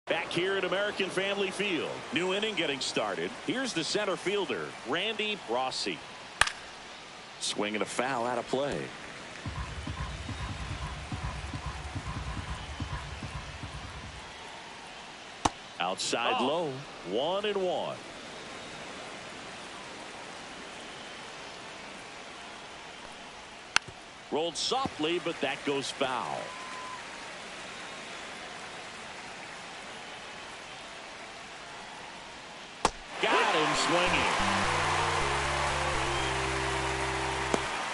Back here at American Family Field. New inning getting started. Here's the center fielder, Randy Rossi. Swinging a foul out of play. Outside low. 1-1. Rolled softly, but that goes foul. Got him swinging.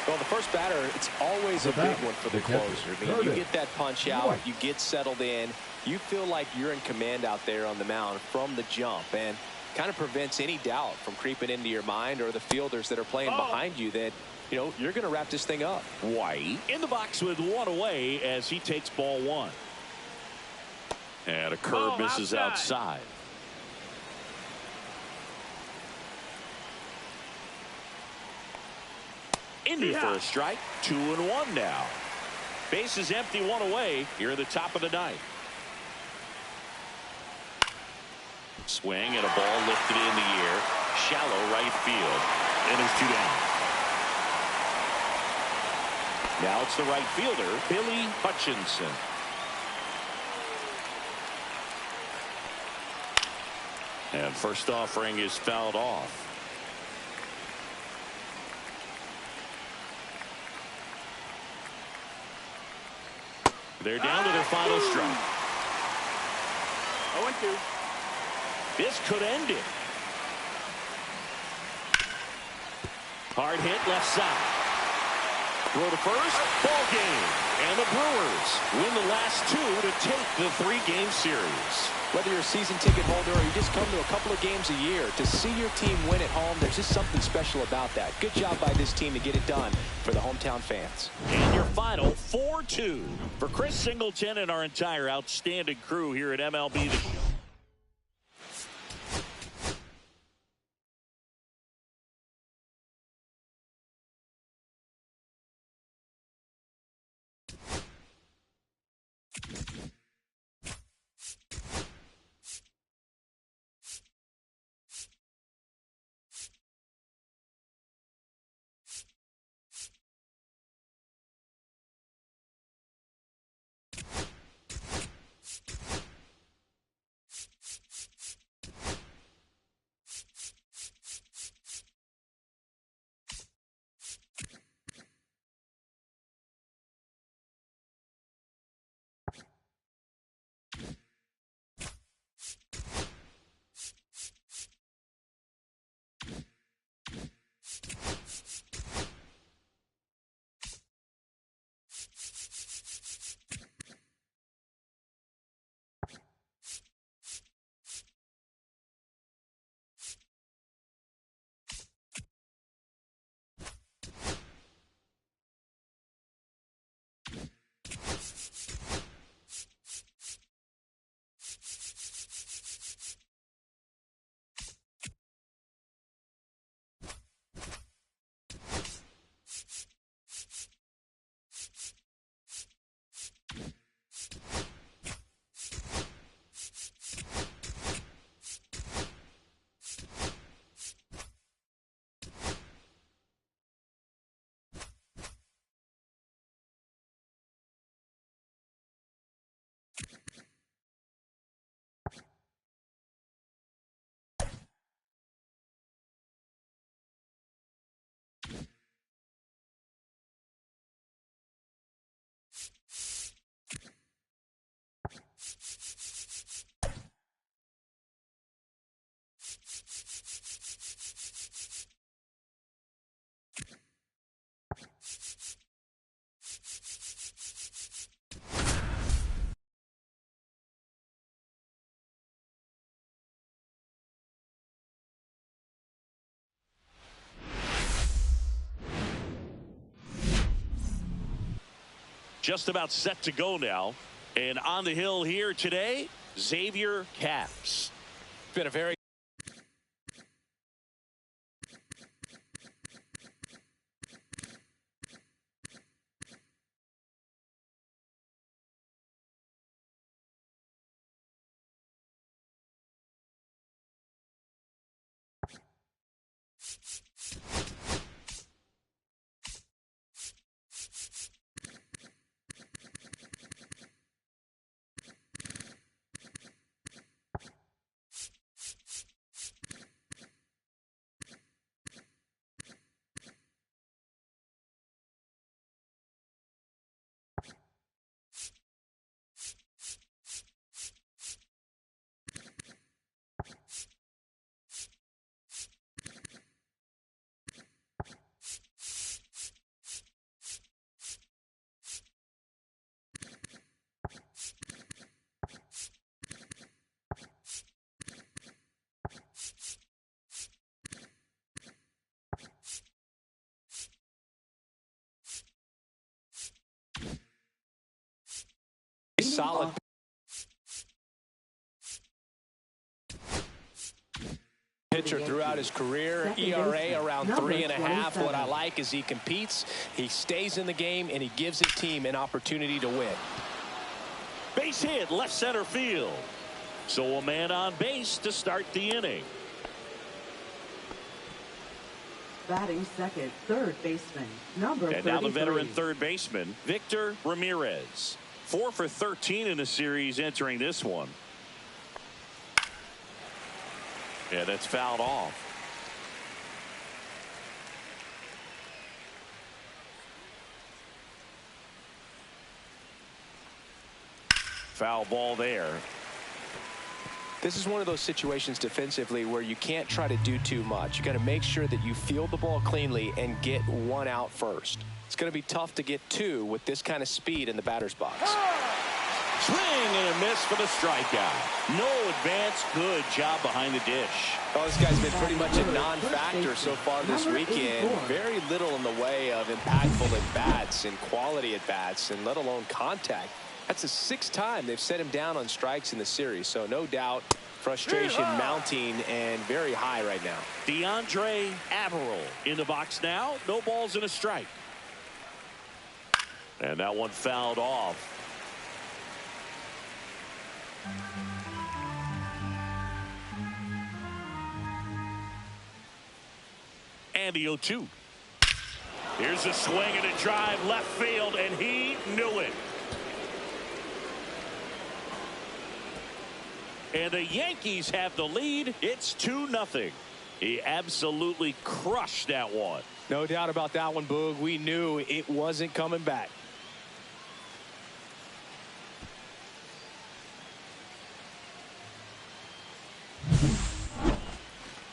Well, the first batter, it's always a big one for the closer. I mean, you get that punch out, you get settled in, you feel like you're in command out there on the mound from the jump, and kind of prevents any doubt from creeping into your mind or the fielders that are playing behind you that, you know, you're going to wrap this thing up. White in the box with 1 away as he takes ball 1. And a curve misses outside. Indy for a strike. 2-1 now. Base is empty, 1 away here at the top of the 9th. Swing and a ball lifted in the air. Shallow right field. And there's 2 down. Now it's the right fielder, Billy Hutchinson. And first offering is fouled off. They're down to their final strike. 0-2. This could end it. Hard hit left side. Throw to first. Ball game. And the Brewers win the last 2 to take the 3-game series. Whether you're a season ticket holder or you just come to a couple of games a year, to see your team win at home, there's just something special about that. Good job by this team to get it done for the hometown fans. And your final 4-2 for Chris Singleton and our entire outstanding crew here at MLB. Just about set to go now. And on the hill here today, Xavier Caps. Been a very solid pitcher throughout his career. ERA around 3.5. What I like is he competes, he stays in the game, and he gives his team an opportunity to win. Base hit left center field. So a man on base to start the inning. Batting second, third baseman, number 33. And now the veteran third baseman, Victor Ramirez. 4 for 13 in the series entering this one. Yeah, that's fouled off. Foul ball there. This is one of those situations defensively where you can't try to do too much. You got to make sure that you field the ball cleanly and get one out first. It's going to be tough to get two with this kind of speed in the batter's box. Swing and a miss for the strikeout. No advance. Good job behind the dish. Well, this guy's been pretty much a non-factor so far this weekend. Very little in the way of impactful at-bats and quality at-bats, and let alone contact. That's the 6th time they've set him down on strikes in the series, so no doubt frustration mounting and very high right now. DeAndre Averill in the box now. No balls and a strike. And that one fouled off. And the 0-2. Here's a swing and a drive left field, and he knew it. And the Yankees have the lead. It's 2-0. He absolutely crushed that one. No doubt about that one, Boog. We knew it wasn't coming back.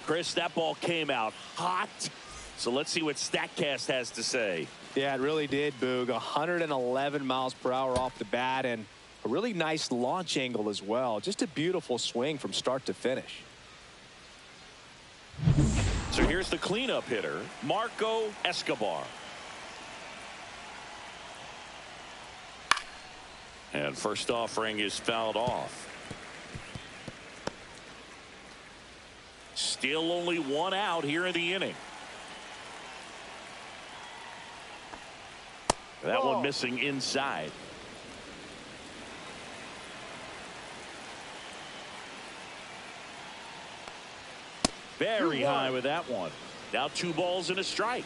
Chris, that ball came out hot. So let's see what StatCast has to say. Yeah, it really did, Boog. 111 miles per hour off the bat, and a really nice launch angle as well. Just a beautiful swing from start to finish. So here's the cleanup hitter, Marco Escobar. And first offering is fouled off. Still only one out here in the inning. That one missing inside. Very high with that one. Now 2 balls and a strike.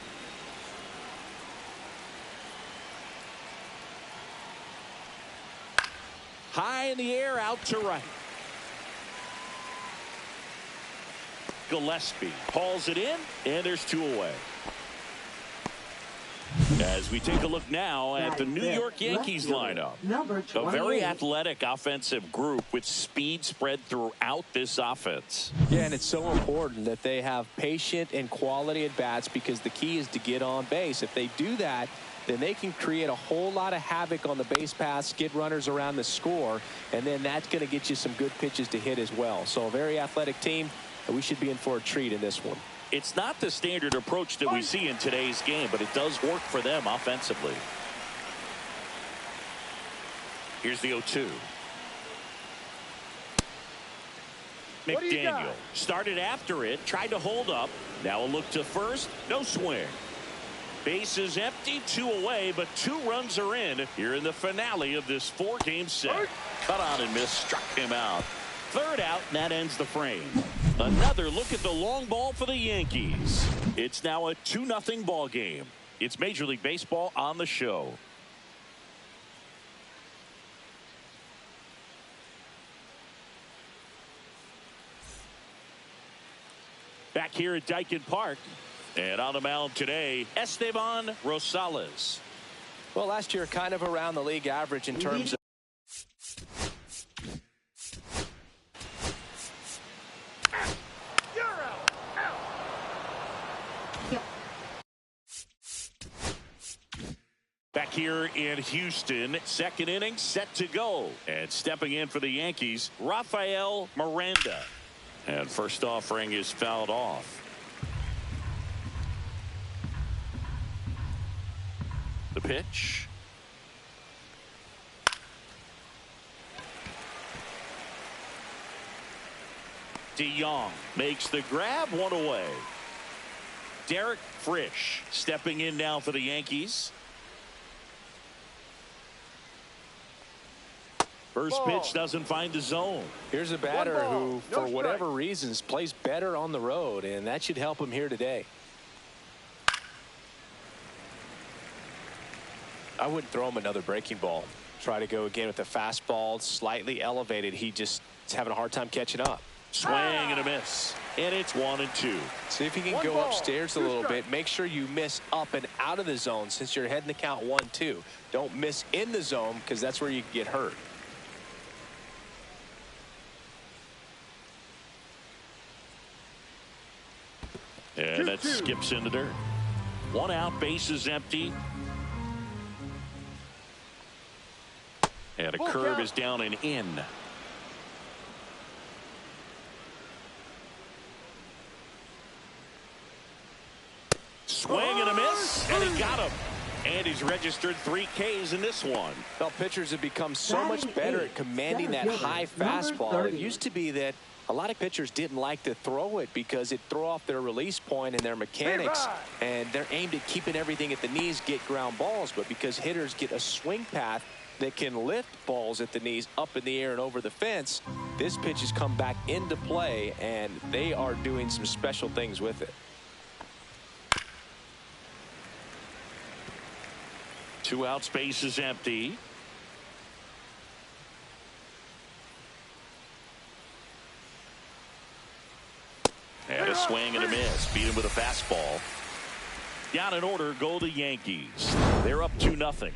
High in the air, out to right. Gillespie hauls it in, and there's 2 away. As we take a look now at the New York Yankees lineup. Number A very 28. athletic offensive group with speed spread throughout this offense. Yeah, and it's so important that they have patient and quality at bats, because the key is to get on base. If they do that, then they can create a whole lot of havoc on the base paths, skid runners around the score, and then that's going to get you some good pitches to hit as well. So a very athletic team, and we should be in for a treat in this one. It's not the standard approach that we see in today's game, but it does work for them offensively. Here's the 0-2. McDaniel started after it, tried to hold up. Now a look to first, no swing. Base is empty, 2 away, but 2 runs are in here in the finale of this 4-game set. Cut on and miss, struck him out. 3rd out, and that ends the frame. Another look at the long ball for the Yankees. It's now a 2-0 ball game. It's Major League Baseball on the show. Back here at Dyken Park. And on the mound today, Esteban Rosales. Well, last year kind of around the league average in terms of back here in Houston, 2nd inning set to go. And stepping in for the Yankees, Rafael Miranda. And first offering is fouled off. The pitch. DeYoung makes the grab, 1 away. Derek Frisch stepping in now for the Yankees. First pitch doesn't find the zone. Here's a batter who, for whatever reasons, plays better on the road, and that should help him here today. I wouldn't throw him another breaking ball. Try to go again with the fastball, slightly elevated. He just is having a hard time catching up. Swing and a miss. And it's 1-2. See if you can go upstairs a little bit. Make sure you miss up and out of the zone since you're heading to count 1-2. Don't miss in the zone, because that's where you can get hurt. And that skips in the dirt. 1 out, base is empty. And a curve is down and in. Swing and a miss, and he got him. And he's registered 3 Ks in this one. Well, pitchers have become so much better at commanding that high fastball. It used to be that a lot of pitchers didn't like to throw it because it threw off their release point and their mechanics, and they're aimed at keeping everything at the knees, get ground balls. But because hitters get a swing path that can lift balls at the knees up in the air and over the fence, this pitch has come back into play, and they are doing some special things with it. 2 out, space is empty. And a swing and a miss. Beat him with a fastball. Down in order go the Yankees. They're up 2-0.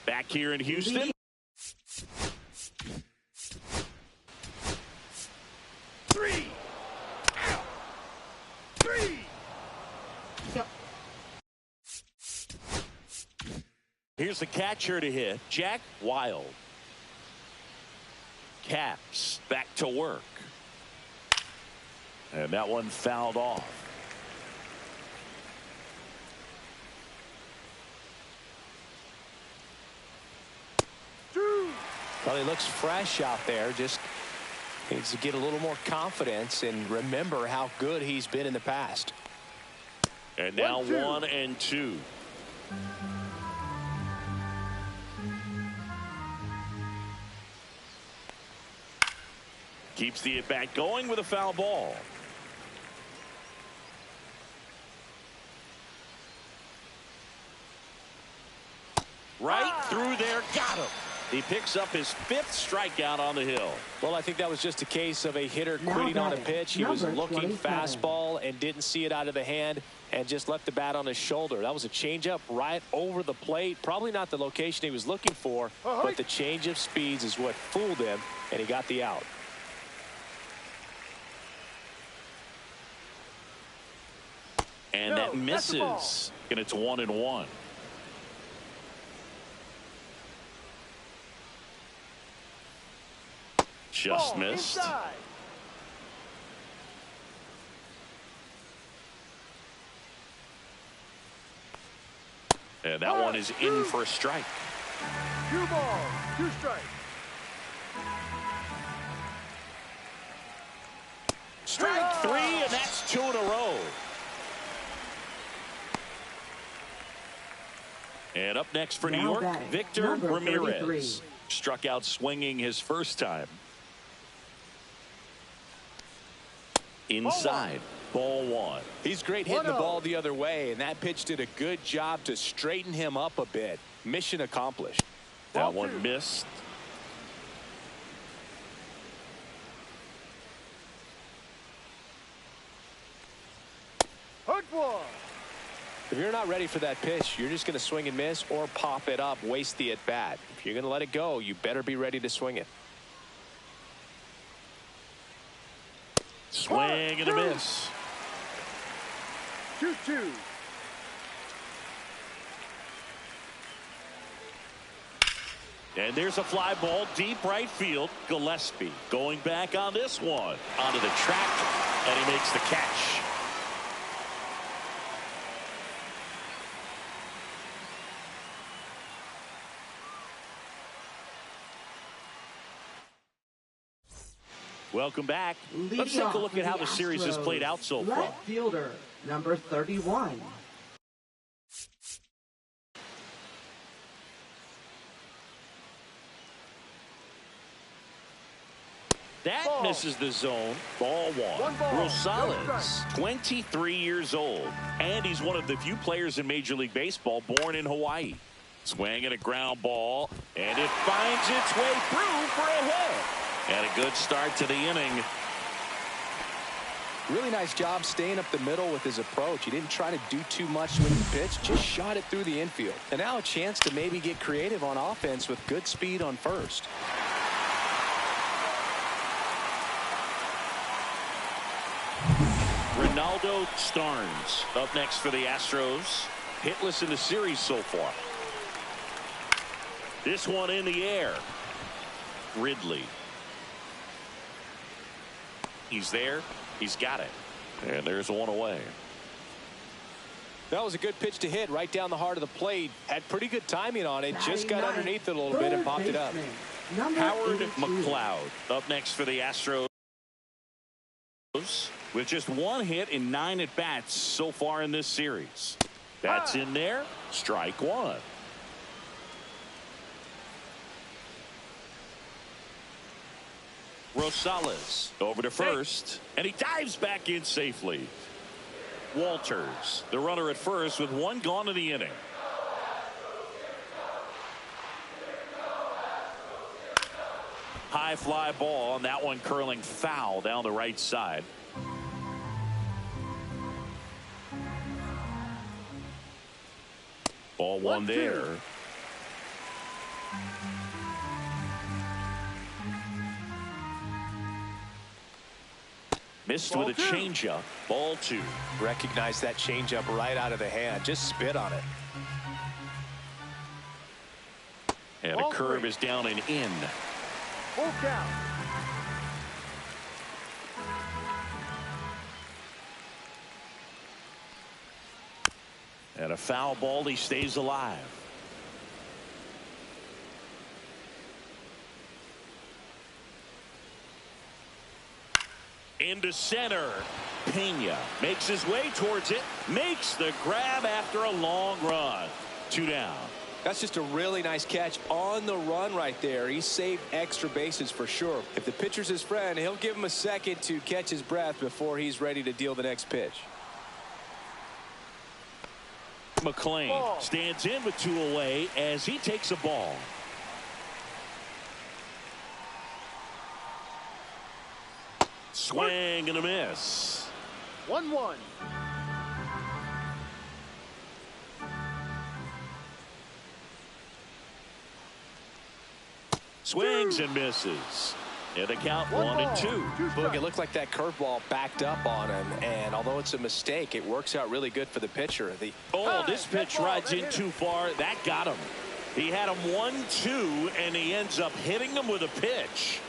Back here in Houston. Here's the catcher to hit, Jack Wild. Caps back to work. And that one fouled off. Well, he looks fresh out there. Just needs to get a little more confidence and remember how good he's been in the past. And now 1-2. Keeps the at-bat going with a foul ball. Right through there, got him. He picks up his 5th strikeout on the hill. Well, I think that was just a case of a hitter Now quitting on a batting, pitch. He was number looking 27. fastball and didn't see it out of the hand and just left the bat on his shoulder. That was a changeup right over the plate. Probably not the location he was looking for, but the change of speeds is what fooled him, and he got the out. And that misses. And it's 1-1. Just missed. Inside. And that one is in for a strike. 2 balls, 2 strikes. Strike 3, and that's 2 in a row. And up next for New Now York, batting, Victor number Ramirez. 33. Struck out swinging his first time. Inside, ball 1. He's great hitting the ball the other way, and that pitch did a good job to straighten him up a bit. Mission accomplished. That one missed. Hook one. If you're not ready for that pitch, you're just going to swing and miss or pop it up, waste the at-bat. If you're going to let it go, you better be ready to swing it. Swing and a miss. 2-2. And there's a fly ball deep right field. Gillespie going back on this one. Onto the track, and he makes the catch. Welcome back. Let's take a look at how the series has played out so far. Left fielder, number 31. That misses the zone. Ball 1. Rosales, 23 years old. And he's one of the few players in Major League Baseball born in Hawaii. Swing and a ground ball. And it finds its way through for a hit. And a good start to the inning. Really nice job staying up the middle with his approach. He didn't try to do too much with the pitch, just shot it through the infield. And now a chance to maybe get creative on offense with good speed on first. Ronaldo Starnes up next for the Astros. Hitless in the series so far. This one in the air. Ridley. He's there. He's got it. And there's one away. That was a good pitch to hit right down the heart of the plate. Had pretty good timing on it. Just got underneath it a little bit and popped it up. Howard McLeod up next for the Astros. With just 1 hit in 9 at-bats so far in this series. That's in there. Strike 1. Rosales over to first, and he dives back in safely. Walters, the runner at first, with 1 gone in the inning. High fly ball, and that one curling foul down the right side. Ball 1 there. Missed with a changeup. Ball 2. Recognize that changeup right out of the hand. Just spit on it. And a curve is down and in. Full count. And a foul ball. He stays alive. Into center. Pena makes his way towards it. Makes the grab after a long run. 2 down. That's just a really nice catch on the run right there. He saved extra bases for sure. If the pitcher's his friend, he'll give him a second to catch his breath before he's ready to deal the next pitch. McLean stands in with 2 away as he takes a ball. Swing and a miss. 1-1. Swings and misses. And the count 1-2. Boog, it looked like that curveball backed up on him, and although it's a mistake, it works out really good for the pitcher. This pitch rides in too far. That got him. He had him 1-2, and he ends up hitting him with a pitch.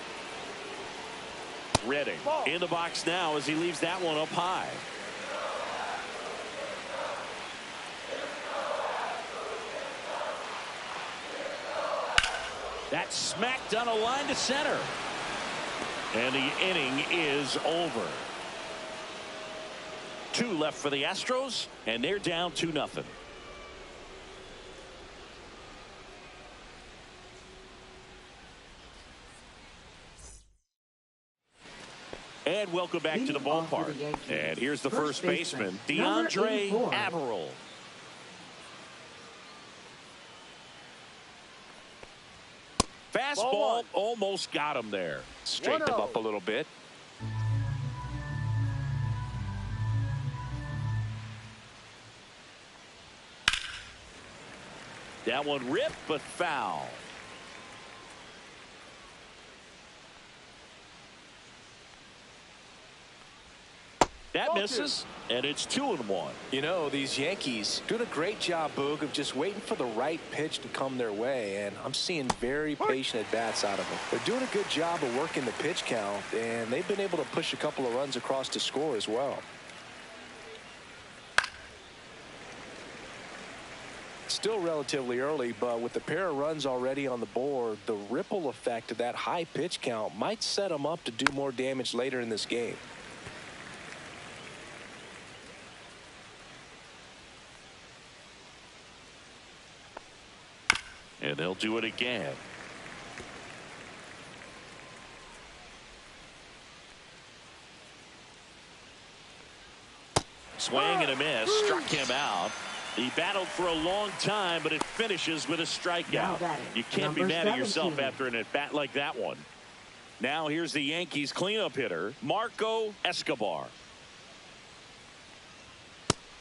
Redding in the box now as he leaves that one up high. That's smacked on a line to center. And the inning is over. 2 left for the Astros, and they're down 2-0. And welcome back to the ballpark. And here's the first baseman, DeAndre Averill. Fastball almost got him there. Straightened him up a little bit. That one ripped, but foul. That misses, and it's 2-1. You know, these Yankees doing a great job, Boog, of just waiting for the right pitch to come their way, and I'm seeing very patient at-bats out of them. They're doing a good job of working the pitch count, and they've been able to push a couple of runs across to score as well. Still relatively early, but with the pair of runs already on the board, the ripple effect of that high pitch count might set them up to do more damage later in this game. And they'll do it again. Swing and a miss. Struck him out. He battled for a long time, but it finishes with a strikeout. You can't be mad at yourself after an at-bat like that one. Now here's the Yankees cleanup hitter, Marco Escobar.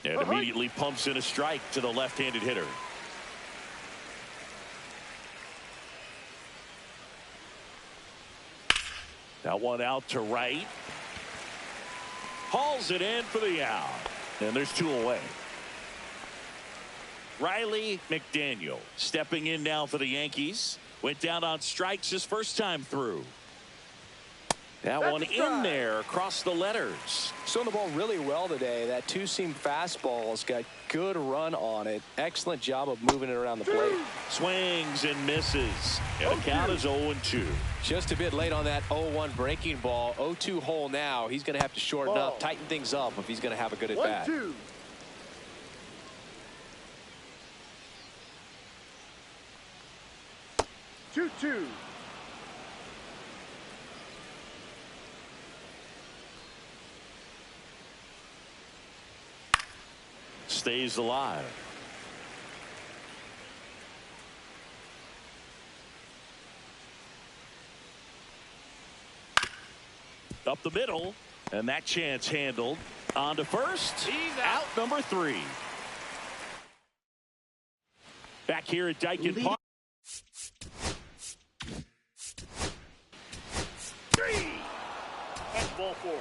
And immediately pumps in a strike to the left-handed hitter. That one out to right. Hauls it in for the out. And there's 2 away. Riley McDaniel stepping in now for the Yankees. Went down on strikes his first time through. That one in there across the letters. Throwing the ball really well today. That two-seam fastball's got good run on it. Excellent job of moving it around the plate. Swings and misses. And the count is 0-2. Just a bit late on that 0-1 breaking ball. 0-2 hole now. He's going to have to shorten up, tighten things up if he's going to have a good at-bat. 2-2. Stays alive. Up the middle, and that chance handled. On to first. He's out number 3. Back here at Daikin Park. That's ball 4.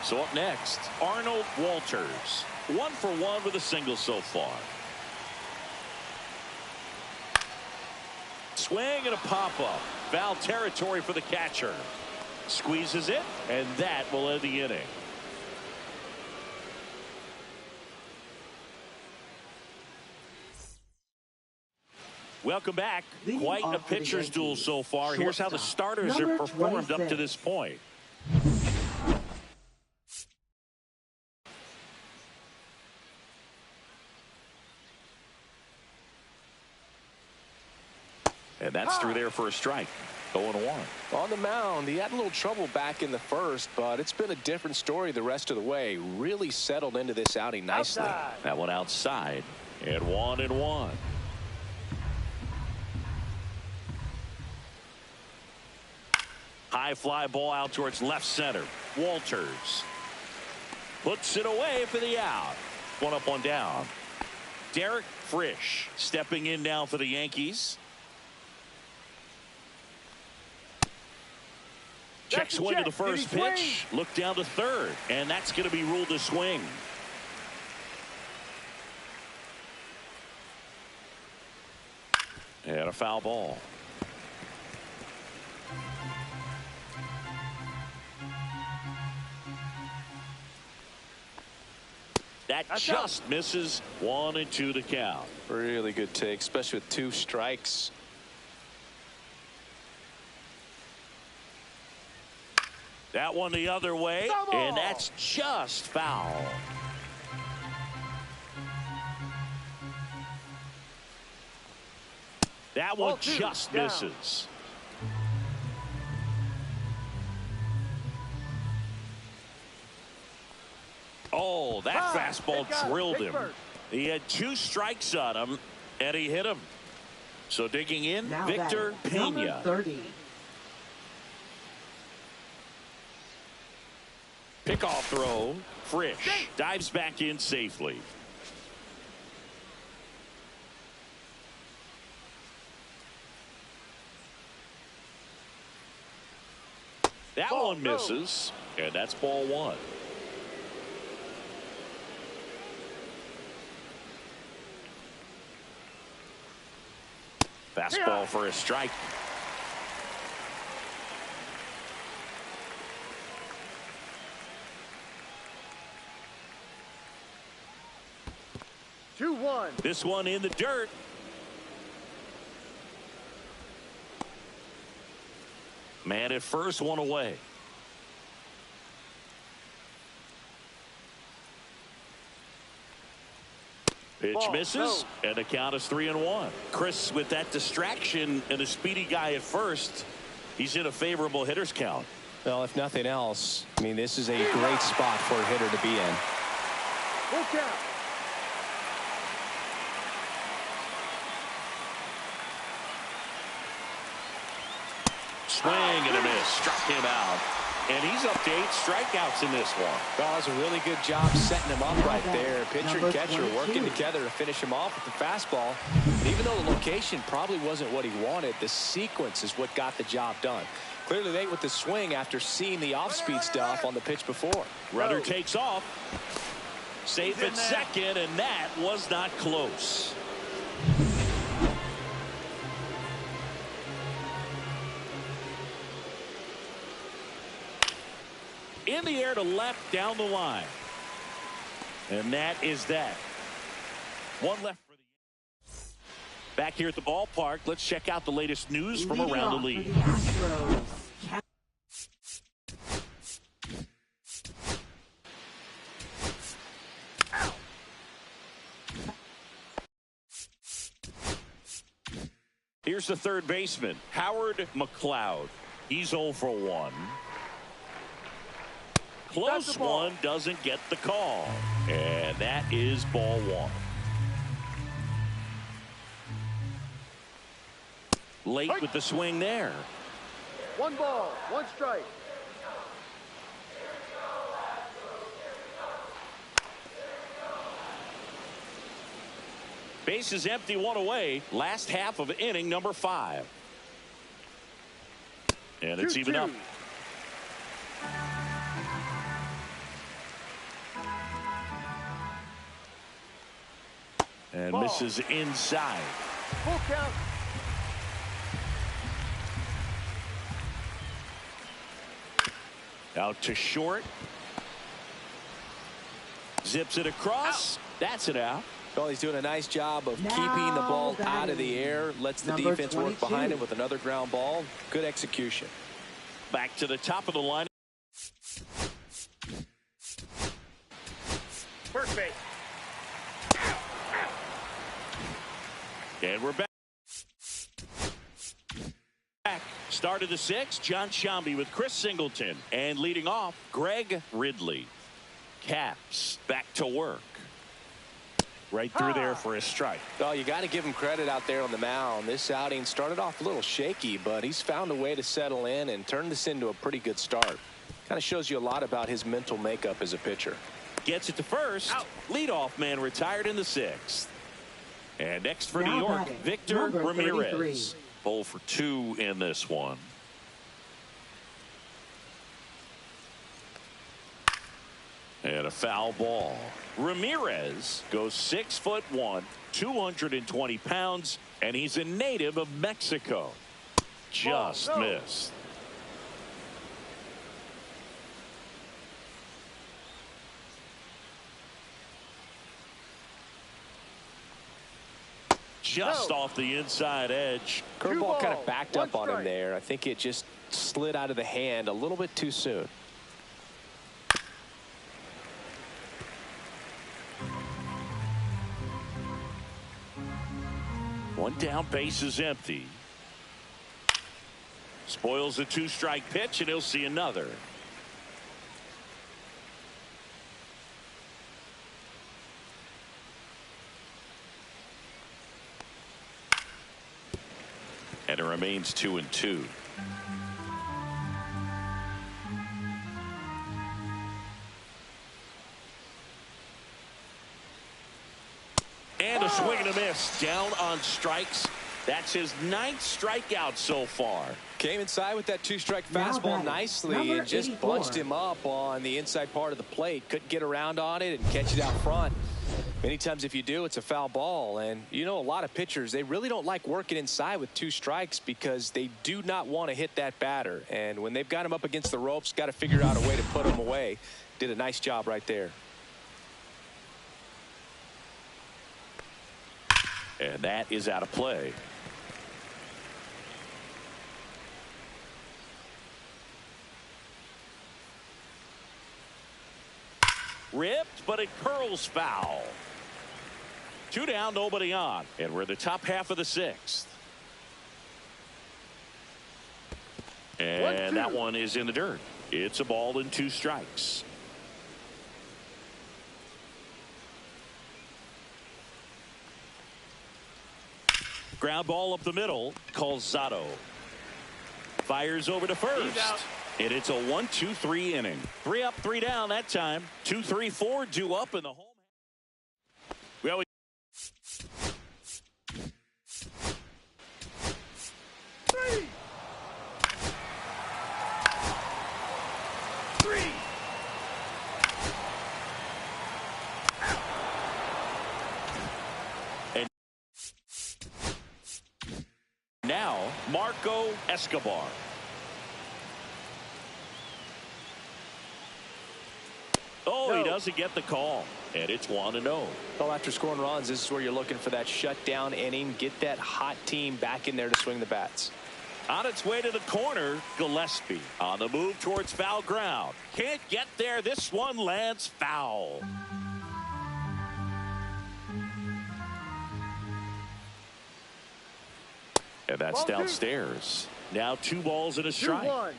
So up next, Arnold Walters. 1 for 1 with a single so far. Swing and a pop-up. Foul territory for the catcher. Squeezes it, and that will end the inning. Welcome back. Quite a pitcher's duel so far. Here's how the starters have performed up to this point. And that's through there for a strike. 0-1. On the mound, he had a little trouble back in the first, but it's been a different story the rest of the way. Really settled into this outing nicely. Outside. That one outside. And 1-1. High fly ball out towards left center. Walters puts it away for the out. One up, one down. Derek Frisch stepping in now for the Yankees. Check swing to the first pitch. Look down to third. And that's going to be ruled a swing. And a foul ball. That just misses. 1-2 to count. Really good take, especially with 2 strikes. That one the other way, and that's just foul. That one just misses. Oh, that fastball drilled him. He had 2 strikes on him, and he hit him. So digging in, Now Victor Pena. 30. Pickoff throw. Frisch dives back in safely. That one misses, and that's ball 1. Fastball for a strike. This one in the dirt. Man at first, one away. Pitch misses, and the count is 3-1. Chris, with that distraction and a speedy guy at first, he's in a favorable hitter's count. Well, if nothing else, I mean, this is a great spot for a hitter to be in. Look out. Swing and a miss. Struck him out. And he's up to 8 strikeouts in this one. Well, that was a really good job setting him up right there. Pitcher and catcher 22. working together to finish him off with the fastball. And even though the location probably wasn't what he wanted, the sequence is what got the job done. Clearly late with the swing after seeing the off-speed stuff on the pitch before. Runner takes off. Safe at second, and that was not close. In the air to left down the line. And that is that. One left for the back here at the ballpark. Let's check out the latest news from around the league. Here's the third baseman, Howard McLeod. He's 0 for 1. Close one, doesn't get the call. And that is ball 1. Late with the swing there. 1 ball, 1 strike. Base is empty, 1 away. Last half of inning number 5. And it's even up. And misses inside. Full count. Out to short. Zips it across. That's it out. Well, he's doing a nice job of keeping the ball out of the air. Lets the defense work behind him with another ground ball. Good execution. Back to the top of the line. First base. And we're back. Start of the 6th, John Shambi with Chris Singleton. And leading off, Greg Ridley. Caps back to work. Right through there for a strike. Well, you got to give him credit out there on the mound. This outing started off a little shaky, but he's found a way to settle in and turn this into a pretty good start. Kind of shows you a lot about his mental makeup as a pitcher. Gets it to first. Out. Leadoff man retired in the 6th. And next for Now New York, batting, Victor number Ramirez. 33. 0 for 2 in this one. And a foul ball. Ramirez goes 6'1", 220 pounds, and he's a native of Mexico. Just missed. Just off the inside edge. Curveball kind of backed up on him there. I think it just slid out of the hand a little bit too soon. One down, base is empty. Spoils a 2-strike pitch, and he'll see another. And it remains 2-2. And a swing and a miss. Down on strikes. That's his 9th strikeout so far. Came inside with that 2-strike Now fastball batting, nicely number and just 84. bunched him up on the inside part of the plate. Couldn't get around on it and catch it out front. Many times if you do, it's a foul ball. And you know, a lot of pitchers, they really don't like working inside with 2 strikes because they do not want to hit that batter. And when they've got him up against the ropes, got to figure out a way to put him away. Did a nice job right there. And that is out of play. Ripped, but it curls foul. 2 down, nobody on. And we're in the top half of the 6th. And that one is in the dirt. It's a ball and 2 strikes. Ground ball up the middle. Calzado fires over to first. And it's a 1-2-3 inning. 3 up, 3 down that time. 2, 3, 4 due up in the home. Well, now Marco Escobar. Oh, he doesn't get the call, and it's 1-0. Well, after scoring runs, this is where you're looking for that shutdown inning. Get that hot team back in there to swing the bats. On its way to the corner, Gillespie on the move towards foul ground. Can't get there. This one lands foul. And that's downstairs. Now 2 balls and a strike.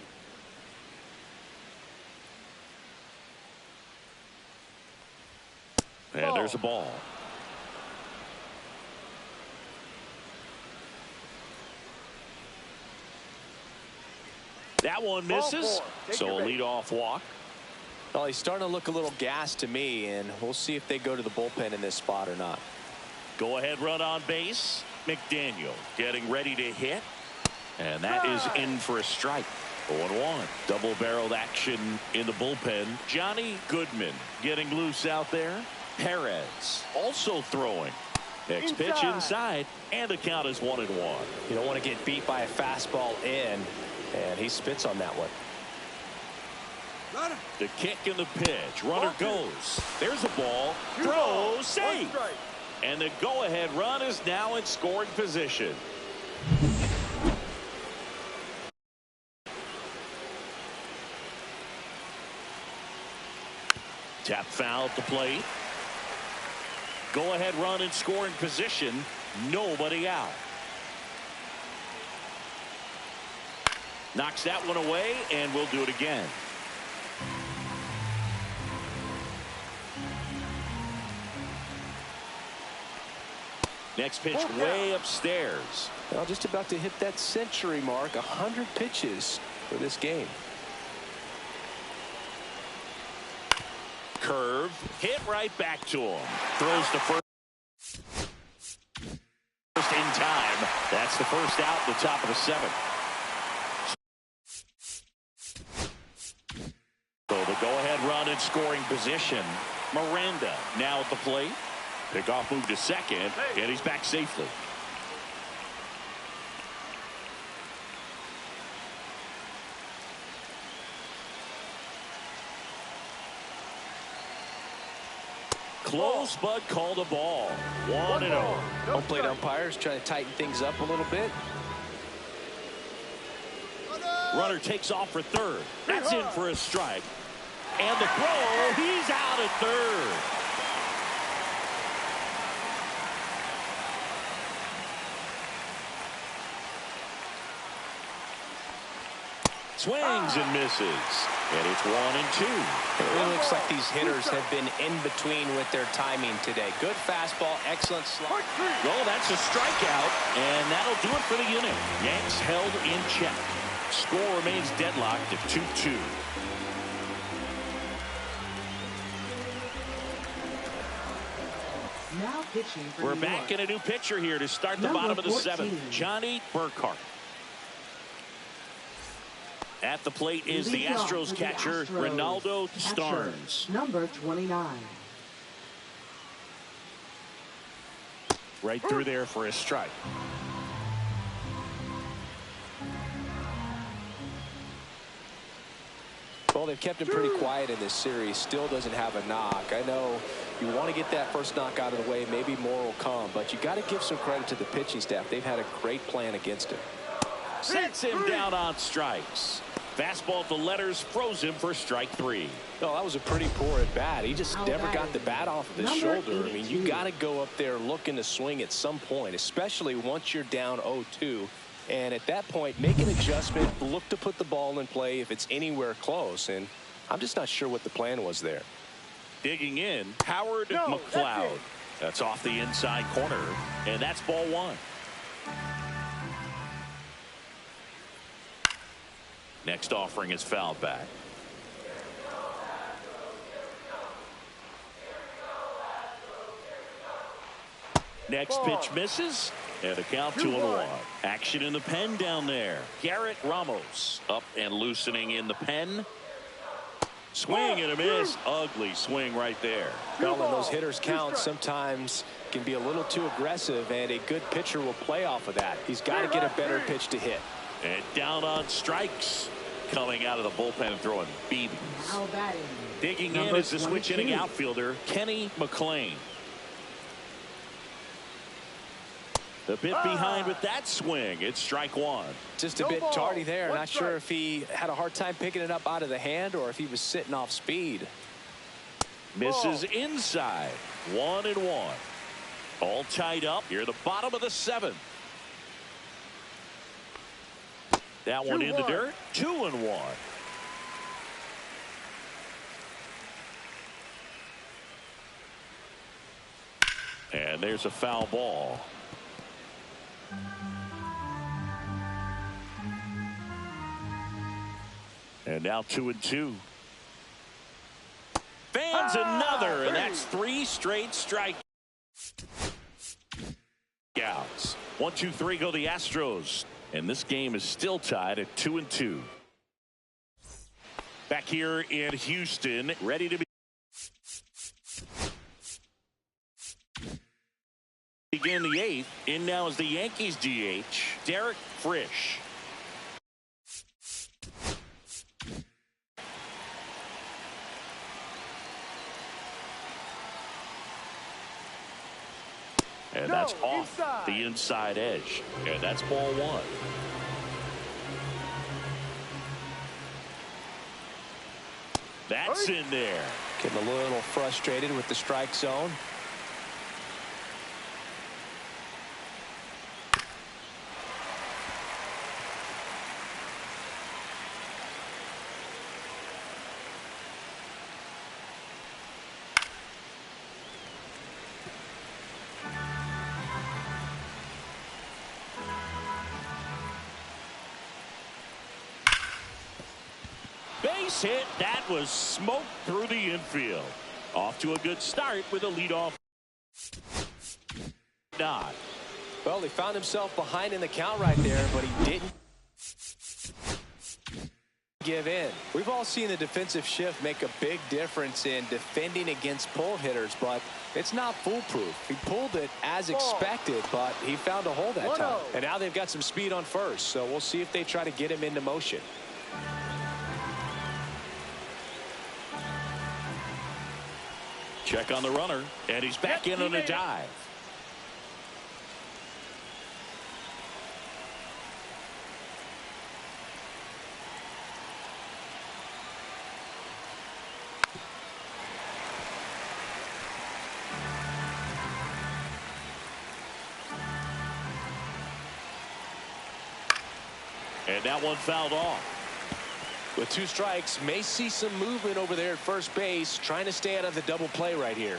And there's a ball. That one misses. So a leadoff walk. Well, he's starting to look a little gassed to me, and we'll see if they go to the bullpen in this spot or not. Go ahead run on base. McDaniel getting ready to hit. And that is in for a strike. 0-1. Double barreled action in the bullpen. Johnny Goodman getting loose out there. Perez also throwing. Next pitch inside, and the count is 1-1. You don't want to get beat by a fastball in, and he spits on that one. The kick and the pitch. Runner goes. There's a ball. Throw, safe. And the go-ahead run is now in scoring position. Tap foul at the plate. Go-ahead run in scoring position. Nobody out. Knocks that one away, and we'll do it again. Next pitch way upstairs. Well, just about to hit that century mark. 100 pitches for this game. Curve hit right back to him. Throws to first in time. That's the first out, the top of the 7th. So the go-ahead run in scoring position. Miranda now at the plate. Pickoff move to second, and he's back safely. Close, but called a ball. 1-0. Home plate umpires trying to tighten things up a little bit. Runner takes off for third. That's in for a strike. And the throw, he's out at third. Swings and misses. And it's 1-2. It really looks like these hitters have been in between with their timing today. Good fastball, excellent slide. Well, that's a strikeout, and that'll do it for the inning. Yanks held in check. Score remains deadlocked at 2-2. Now pitching for We're New back York. in a new pitcher here to start the Number bottom of the 14. 7th. Johnny Burkhart. At the plate is the Leading off Astros for the catcher, Astros. Ronaldo Catcher, Starnes. Number 29. Right through there for a strike. Well, they've kept him pretty quiet in this series. Still doesn't have a knock. I know you want to get that first knock out of the way. Maybe more will come. But you got to give some credit to the pitching staff. They've had a great plan against him. Sets him down on strikes. Fastball at the letters froze him for strike 3. No, that was a pretty poor at bat. He just Now never got batting, the bat off of his number shoulder. I mean, you 82. got to go up there looking to swing at some point, especially once you're down 0-2. And at that point, make an adjustment, look to put the ball in play if it's anywhere close. And I'm just not sure what the plan was there. Digging in, Howard McLeod. That's off the inside corner, and that's ball 1. Next offering is fouled back. Next pitch misses, and a count 2-1. Action in the pen down there. Garrett Ramos up and loosening in the pen. Swing and a miss. Ugly swing right there. Well, when those hitters count, sometimes can be a little too aggressive, and a good pitcher will play off of that. He's got to get a better pitch to hit. And down on strikes. Coming out of the bullpen and throwing BBs. Now batting. Digging Number in is the switch 22. inning outfielder, Kenny McLean. The bit behind with that swing. It's strike 1. Just a bit tardy there. Not sure if he had a hard time picking it up out of the hand or if he was sitting off speed. Misses inside. 1-1. All tied up here at the bottom of the 7th. That one in the dirt. 2-1. And there's a foul ball. And now 2-2. Fans another, and that's 3 straight strikeouts. 1, 2, 3 go the Astros. And this game is still tied at 2-2. Back here in Houston, ready to begin the 8th. In now is the Yankees DH, Derek Frisch. And that's off the inside edge. And that's ball 1. That's in there. Getting a little frustrated with the strike zone. base hit. That was smoked through the infield. Off to a good start with a leadoff nod. Well, he found himself behind in the count right there, but he didn't give in. We've all seen the defensive shift make a big difference in defending against pull hitters, but it's not foolproof. He pulled it as expected, but he found a hole that time. And now they've got some speed on first, so we'll see if they try to get him into motion. Check on the runner, and he's back in on a dive. And that one fouled off. With 2 strikes, may see some movement over there at first base, trying to stay out of the double play right here.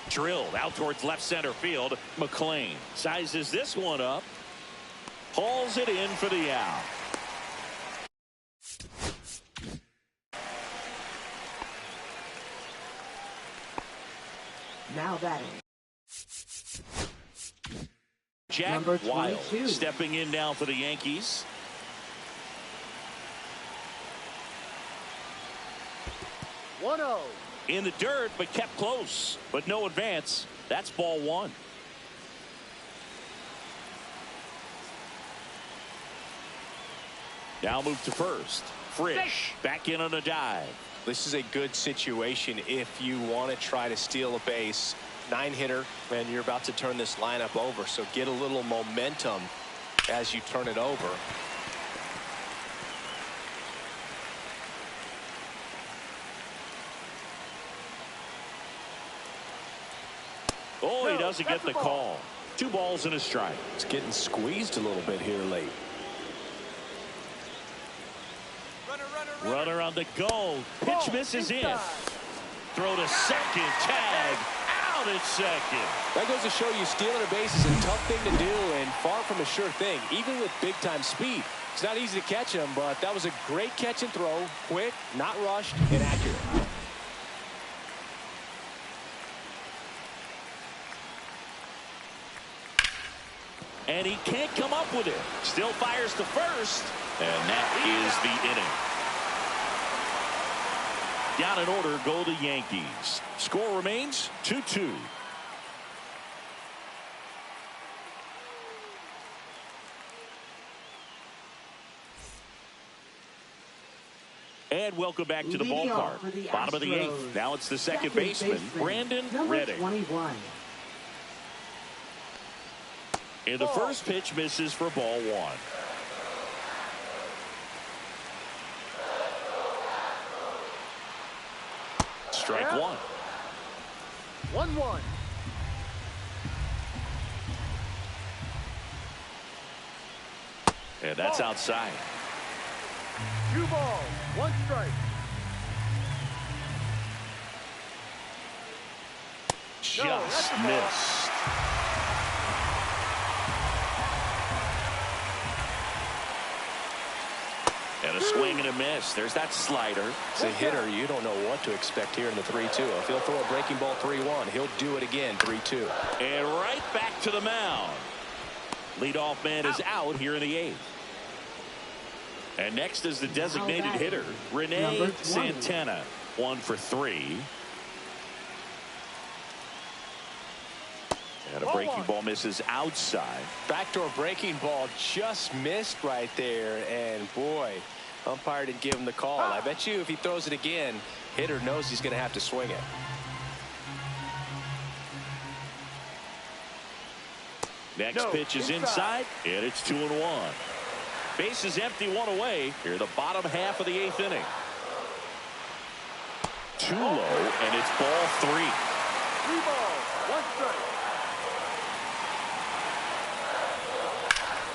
Drilled out towards left center field. McLean sizes this one up. Hauls it in for the out. Now batting. Jack Number Wild 22. stepping in now for the Yankees. In the dirt, but kept close, but no advance. That's ball 1. Now move to first. Frisch back in on a dive. This is a good situation if you want to try to steal a base. 9-hitter, and you're about to turn this lineup over, so get a little momentum as you turn it over. Oh, he doesn't get the call. 2 balls and a strike. It's getting squeezed a little bit here late. Runner on the go. Pitch misses in. Throw to second. Tag. Out at second. That goes to show you stealing a base is a tough thing to do and far from a sure thing, even with big-time speed. It's not easy to catch him, but that was a great catch and throw. Quick, not rushed, and accurate. And he can't come up with it. Still fires to first. And that is the inning. Down in order go the Yankees. Score remains 2-2. And welcome back to the ballpark. Bottom of the 8th. Now it's the second baseman, Brandon Redding. 21. And the first pitch misses for ball 1. Strike 1. 1-1. And that's outside. 2 balls, 1 strike. Just missed. And a swing and a miss. There's that slider. As a hitter, you don't know what to expect here in the 3-2. If he'll throw a breaking ball 3-1, he'll do it again 3-2. And right back to the mound. Leadoff man is out here in the 8th. And next is the designated hitter, Rene Santana. 1 for 3. And a breaking ball misses outside. Backdoor breaking ball just missed right there. And boy, umpire didn't give him the call. I bet you if he throws it again, hitter knows he's going to have to swing it. Next pitch is inside, and it's 2-1. Base is empty, 1 away. Here the bottom half of the 8th inning. Too low, and it's ball 3. 3 balls, 1 strike.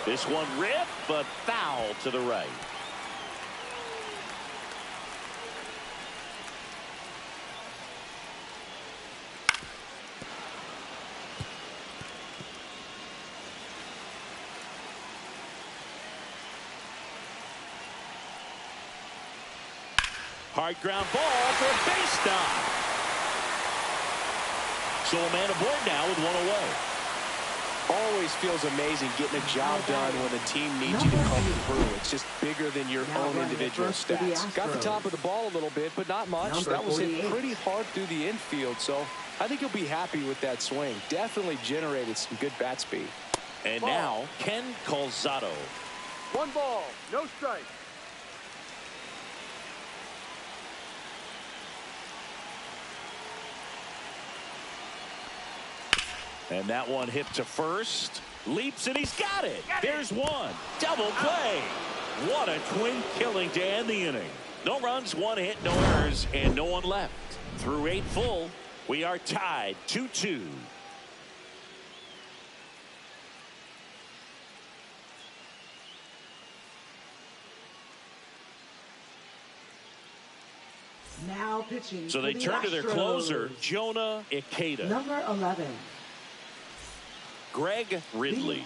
This one ripped, but foul to the right. Hard ground ball for a base knock. So a man aboard now with one away. Always feels amazing getting a job done when the team needs you to come through. It's just bigger than your own individual stats. Got the top of the ball a little bit, but not much. That was hit pretty hard through the infield, so I think he'll be happy with that swing. Definitely generated some good bat speed. And now Ken Calzado. 1 ball, no strike. And that one hit to first. Leaps and he's got it. There's one. Double play. What a twin killing to end the inning. No runs, 1 hit, no errors, and no one left. Through 8 full, we are tied 2-2. Now pitching. So they turn to their closer, Jonah Ikeda. Number 11. Greg Ridley.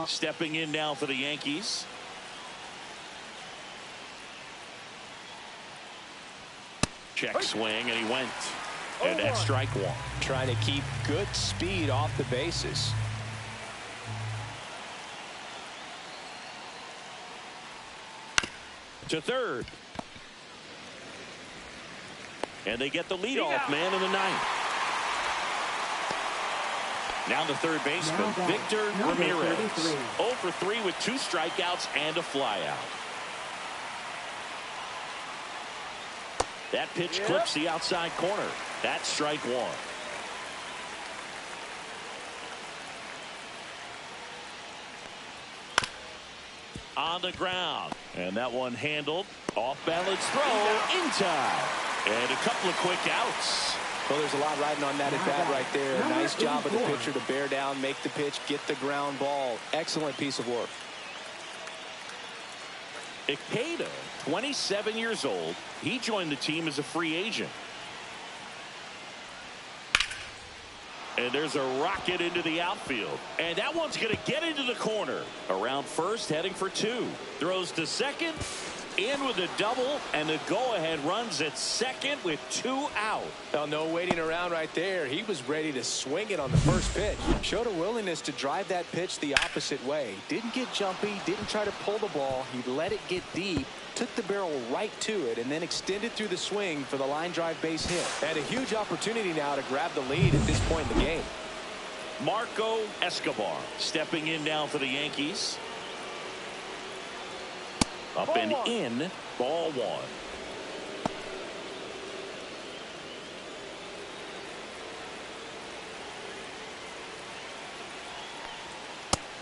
Stepping in now for the Yankees. Check swing, and he went. And that's strike one. Trying to keep good speed off the bases. To third. And they get the leadoff man in the ninth. Now the third baseman, Victor Ramirez. 0 for 3 with 2 strikeouts and a flyout. That pitch clips the outside corner. That's strike one. On the ground. And that one handled. Off balance throw in time. And a couple of quick outs. Well, there's a lot riding on that at bat right there. Nice job of the pitcher to bear down, make the pitch, get the ground ball. Excellent piece of work. Ikeda, 27 years old. He joined the team as a free agent. And there's a rocket into the outfield. And that one's going to get into the corner. Around first, heading for 2. Throws to second. In with a double, and the go-ahead runs at second with 2 out. Well, no waiting around right there. He was ready to swing it on the first pitch. Showed a willingness to drive that pitch the opposite way. Didn't get jumpy, didn't try to pull the ball. He let it get deep, took the barrel right to it, and then extended through the swing for the line drive base hit. Had a huge opportunity now to grab the lead at this point in the game. Marco Escobar stepping in now for the Yankees. Up and in, ball 1.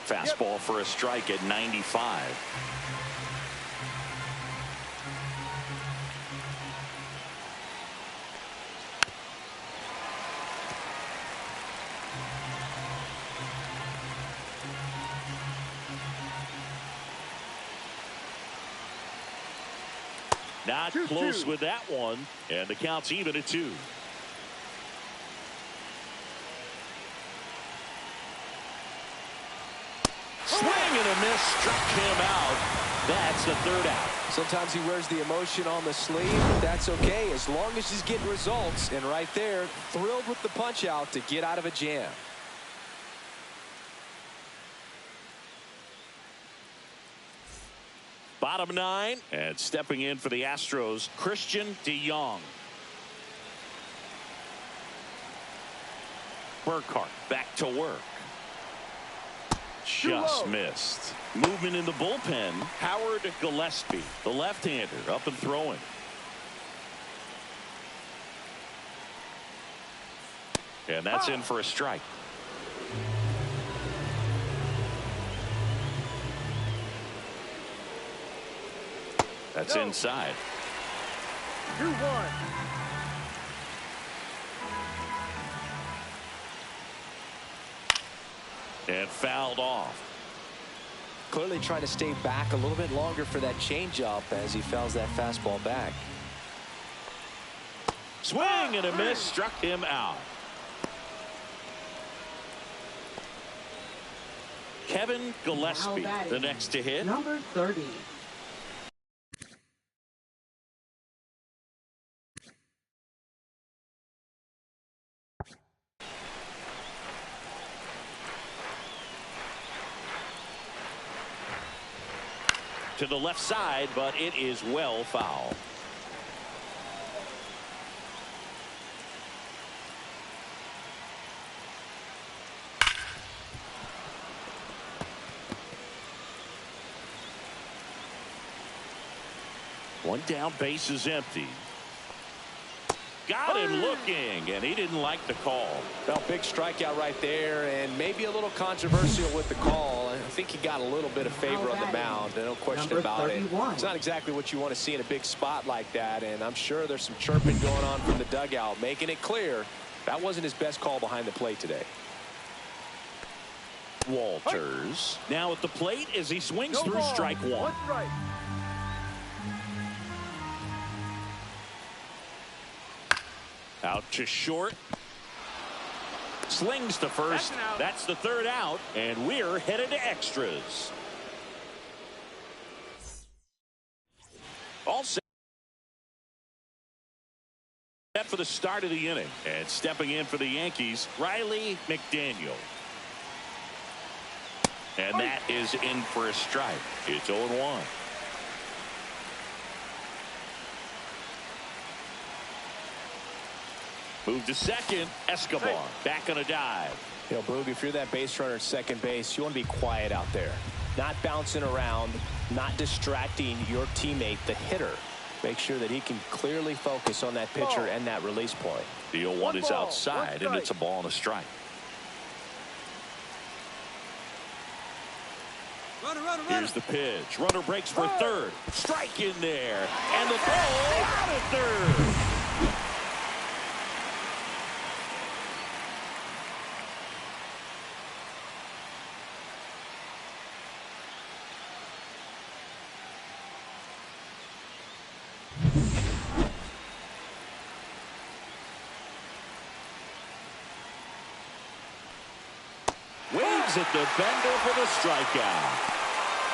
Fastball for a strike at 95. Not close with that one, and the count's even at 2. Swing and a miss, struck him out. That's the third out. Sometimes he wears the emotion on the sleeve, but that's okay as long as he's getting results. And right there, thrilled with the punch out to get out of a jam. Bottom 9, and stepping in for the Astros, Christian DeYoung. Burkhart back to work. Just missed. Movement in the bullpen. Howard Gillespie, the left-hander, up and throwing. And that's in for a strike. That's inside. 2-1. And fouled off. Clearly trying to stay back a little bit longer for that changeup as he fouls that fastball back. Swing and a miss, struck him out. Kevin Gillespie, the next to hit. Number 30. To the left side, but it is well foul. One down, base is empty. Got him looking, and he didn't like the call. Well, big strikeout right there, and maybe a little controversial with the call. I think he got a little bit of favor on the mound, no question about it. It's not exactly what you want to see in a big spot like that, and I'm sure there's some chirping going on from the dugout, making it clear that wasn't his best call behind the plate today. Walters now at the plate as he swings through strike one. Out to short. Slings to first. That's the third out, and we're headed to extras. All set for the start of the inning. And stepping in for the Yankees, Riley McDaniel. And that is in for a strike. It's 0-1. Move to second. Escobar back on a dive. You know, Boog, if you're that base runner at second base, you want to be quiet out there. Not bouncing around, not distracting your teammate, the hitter. Make sure that he can clearly focus on that pitcher and that release point. The 0-1 is outside, and it's a ball and a strike. Here's the pitch. Runner breaks for third. Strike in there. And the throw out at third. Waves at the bender for the strikeout.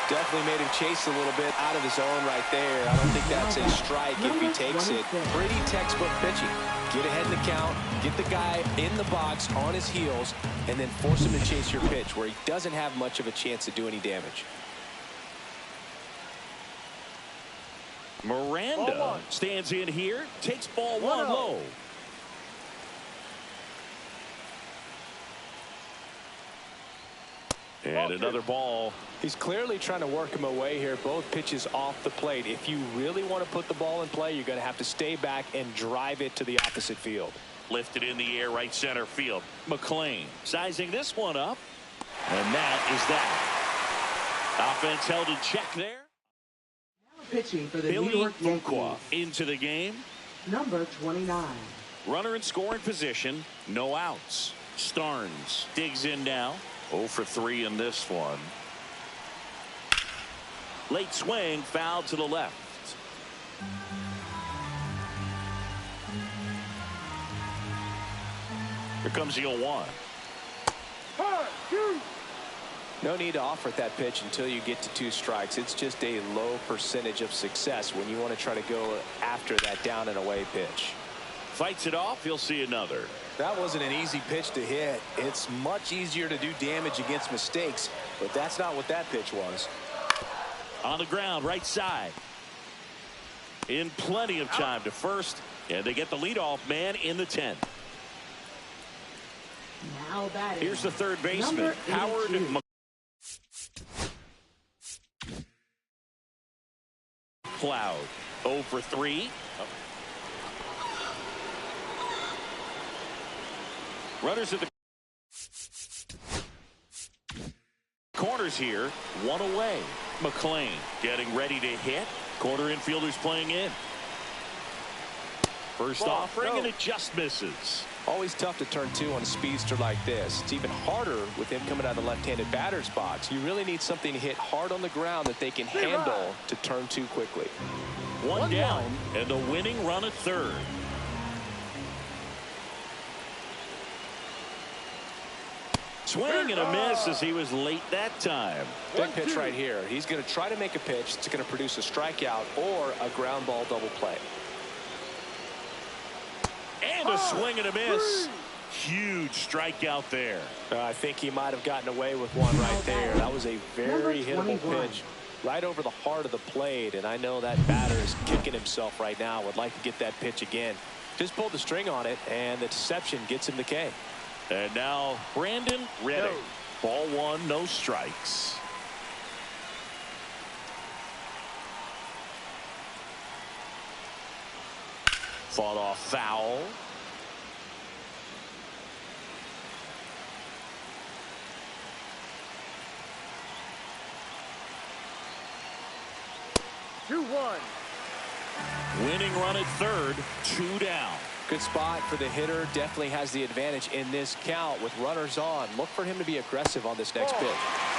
Definitely made him chase a little bit out of his zone right there. I don't think that's a strike if he takes it. Pretty textbook pitching. Get ahead in the count, get the guy in the box on his heels, and then force him to chase your pitch where he doesn't have much of a chance to do any damage. Miranda stands in here, takes ball one low. And another ball. He's clearly trying to work him away here. Both pitches off the plate. If you really want to put the ball in play, you're going to have to stay back and drive it to the opposite field. Lifted in the air, right center field. McClain sizing this one up. And that is that. Offense held in check there. Pitching for the Billy New York Fuqua Yankees. into the game. Number 29. Runner in scoring position. No outs. Starnes digs in now. 0 for 3 in this one. Late swing, foul to the left. Here comes the 0-1. No need to offer that pitch until you get to 2 strikes. It's just a low percentage of success when you want to try to go after that down and away pitch. Fights it off. He'll see another. That wasn't an easy pitch to hit. It's much easier to do damage against mistakes, but that's not what that pitch was. On the ground, right side. In plenty of time to first, and they get the leadoff man in the 10th. Now batting. Here's the third baseman, Howard McLeod. 0 for 3. Runners at the corners here, 1 away. McLean getting ready to hit. Corner infielders playing in. First offering, and it just misses. Always tough to turn 2 on a speedster like this. It's even harder with him coming out of the left-handed batter's box. You really need something to hit hard on the ground that they can handle to turn 2 quickly. One down, and the winning run at third. Swing and a miss as he was late that time. Big pitch right here. He's going to try to make a pitch that's going to produce a strikeout or a ground ball double play. And a swing and a miss. Huge strikeout there. I think he might have gotten away with one right there. That was a very hittable pitch right over the heart of the plate, and I know that batter is kicking himself right now. Would like to get that pitch again. Just pulled the string on it, and the deception gets him the K. And now Brandon Redding. Ball 1, no strikes. Fought off foul. Winning run at third, 2 down. Good spot for the hitter. Definitely has the advantage in this count with runners on. Look for him to be aggressive on this next pitch.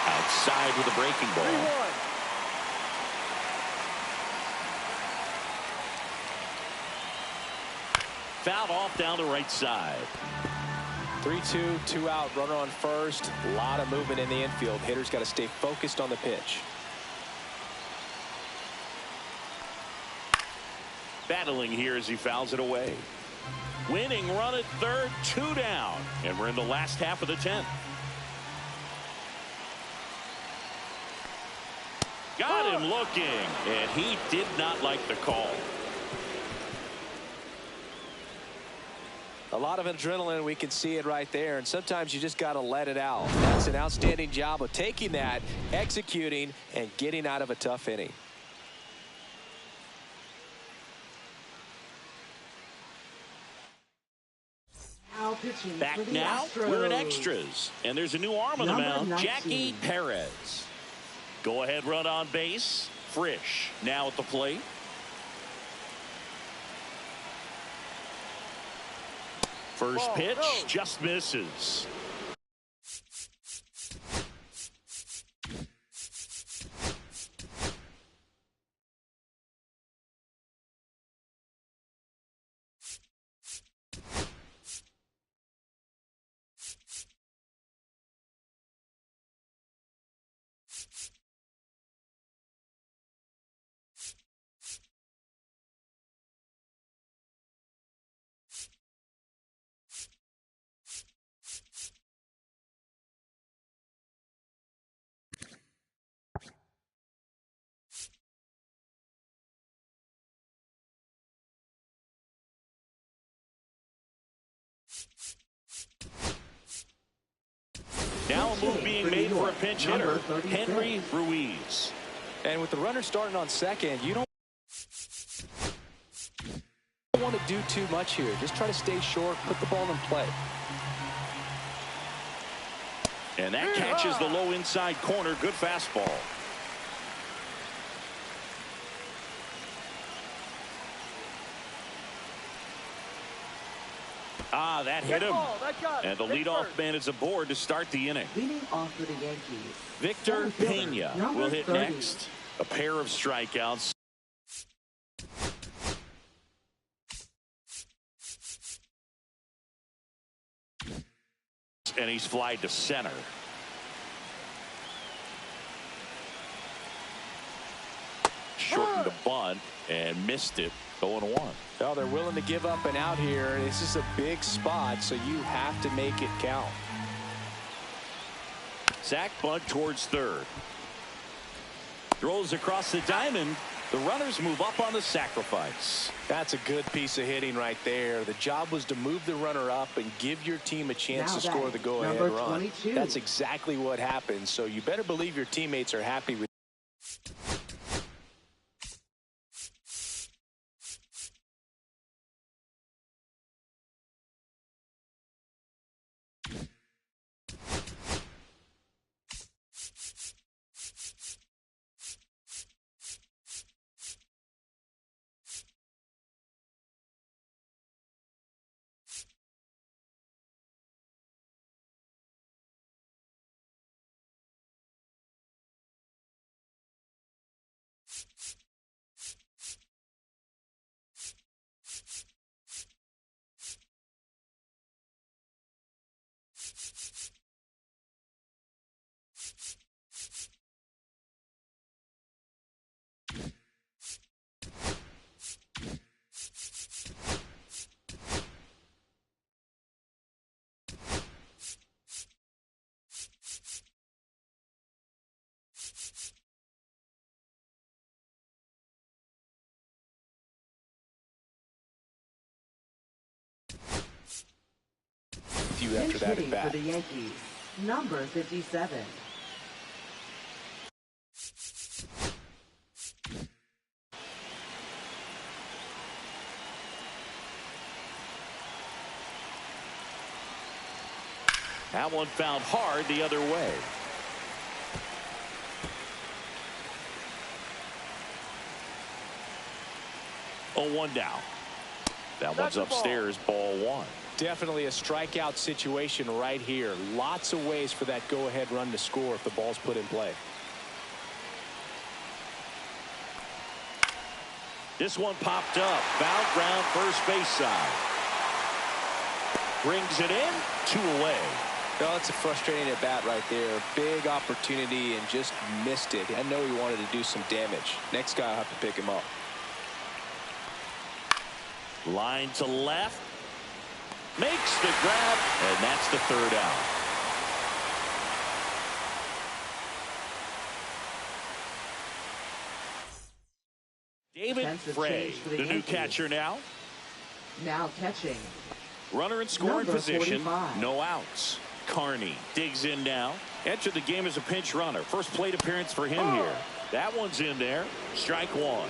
Outside with a breaking ball. Fouled off down the right side. 3-2, 2 out, runner on first. A lot of movement in the infield. Hitter's got to stay focused on the pitch. Battling here as he fouls it away. Winning run at third, 2 down. And we're in the last half of the 10th. Got him looking, and he did not like the call. A lot of adrenaline, we can see it right there, and sometimes you just got to let it out. That's an outstanding job of taking that, executing, and getting out of a tough inning. Back now, we're in extras, and there's a new arm on the mound, Jackie Perez. Go ahead run on base. Frisch now at the plate. First pitch just misses. Now a move being made for a pinch hitter, Henry Ruiz. And with the runner starting on second, you don't want to do too much here. Just try to stay short, put the ball in play. And that catches the low inside corner. Good fastball. That hit him. And the leadoff man is aboard to start the inning. Leading off for the Yankees. Victor Pena will hit next. A pair of strikeouts. And he's flied to center. shortened a bunt and missed it. 0-1. Well, they're willing to give up an out here. This is a big spot, so you have to make it count. Sack bunt towards third. Throws across the diamond. The runners move up on the sacrifice. That's a good piece of hitting right there. The job was to move the runner up and give your team a chance to score the go-ahead run. 22. That's exactly what happened, so you better believe your teammates are happy with you after Pinch that hitting at bat. for the Yankees, number 57. That one found hard the other way. Oh, 1 down. That one's upstairs, ball 1. Definitely a strikeout situation right here. Lots of ways for that go-ahead run to score if the ball's put in play. This one popped up. Foul ground, first base side. Brings it in, 2 away. Well, it's a frustrating at bat right there. Big opportunity and just missed it. I know he wanted to do some damage. Next guy will have to pick him up. Line to left. Makes the grab, and that's the 3rd out. David Defensive Frey, change for the the new Yankees. catcher now. Now catching. Runner in scoring Number position. 45. No outs. Carney digs in now. Entered the game as a pinch runner. First plate appearance for him here. That one's in there. Strike 1.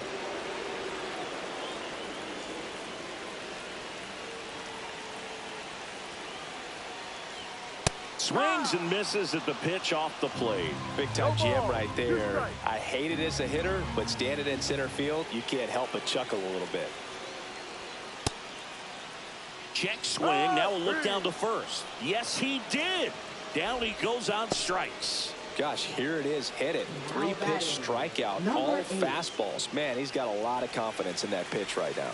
Swings and misses at the pitch off the plate. Big time jam right there. I hate it as a hitter, but standing in center field, you can't help but chuckle a little bit. Check swing. Now a look down to first. Yes, he did. Down he goes on strikes. Gosh, here it is. Hit it. 3-pitch strikeout. Number All 8. fastballs. Man, he's got a lot of confidence in that pitch right now.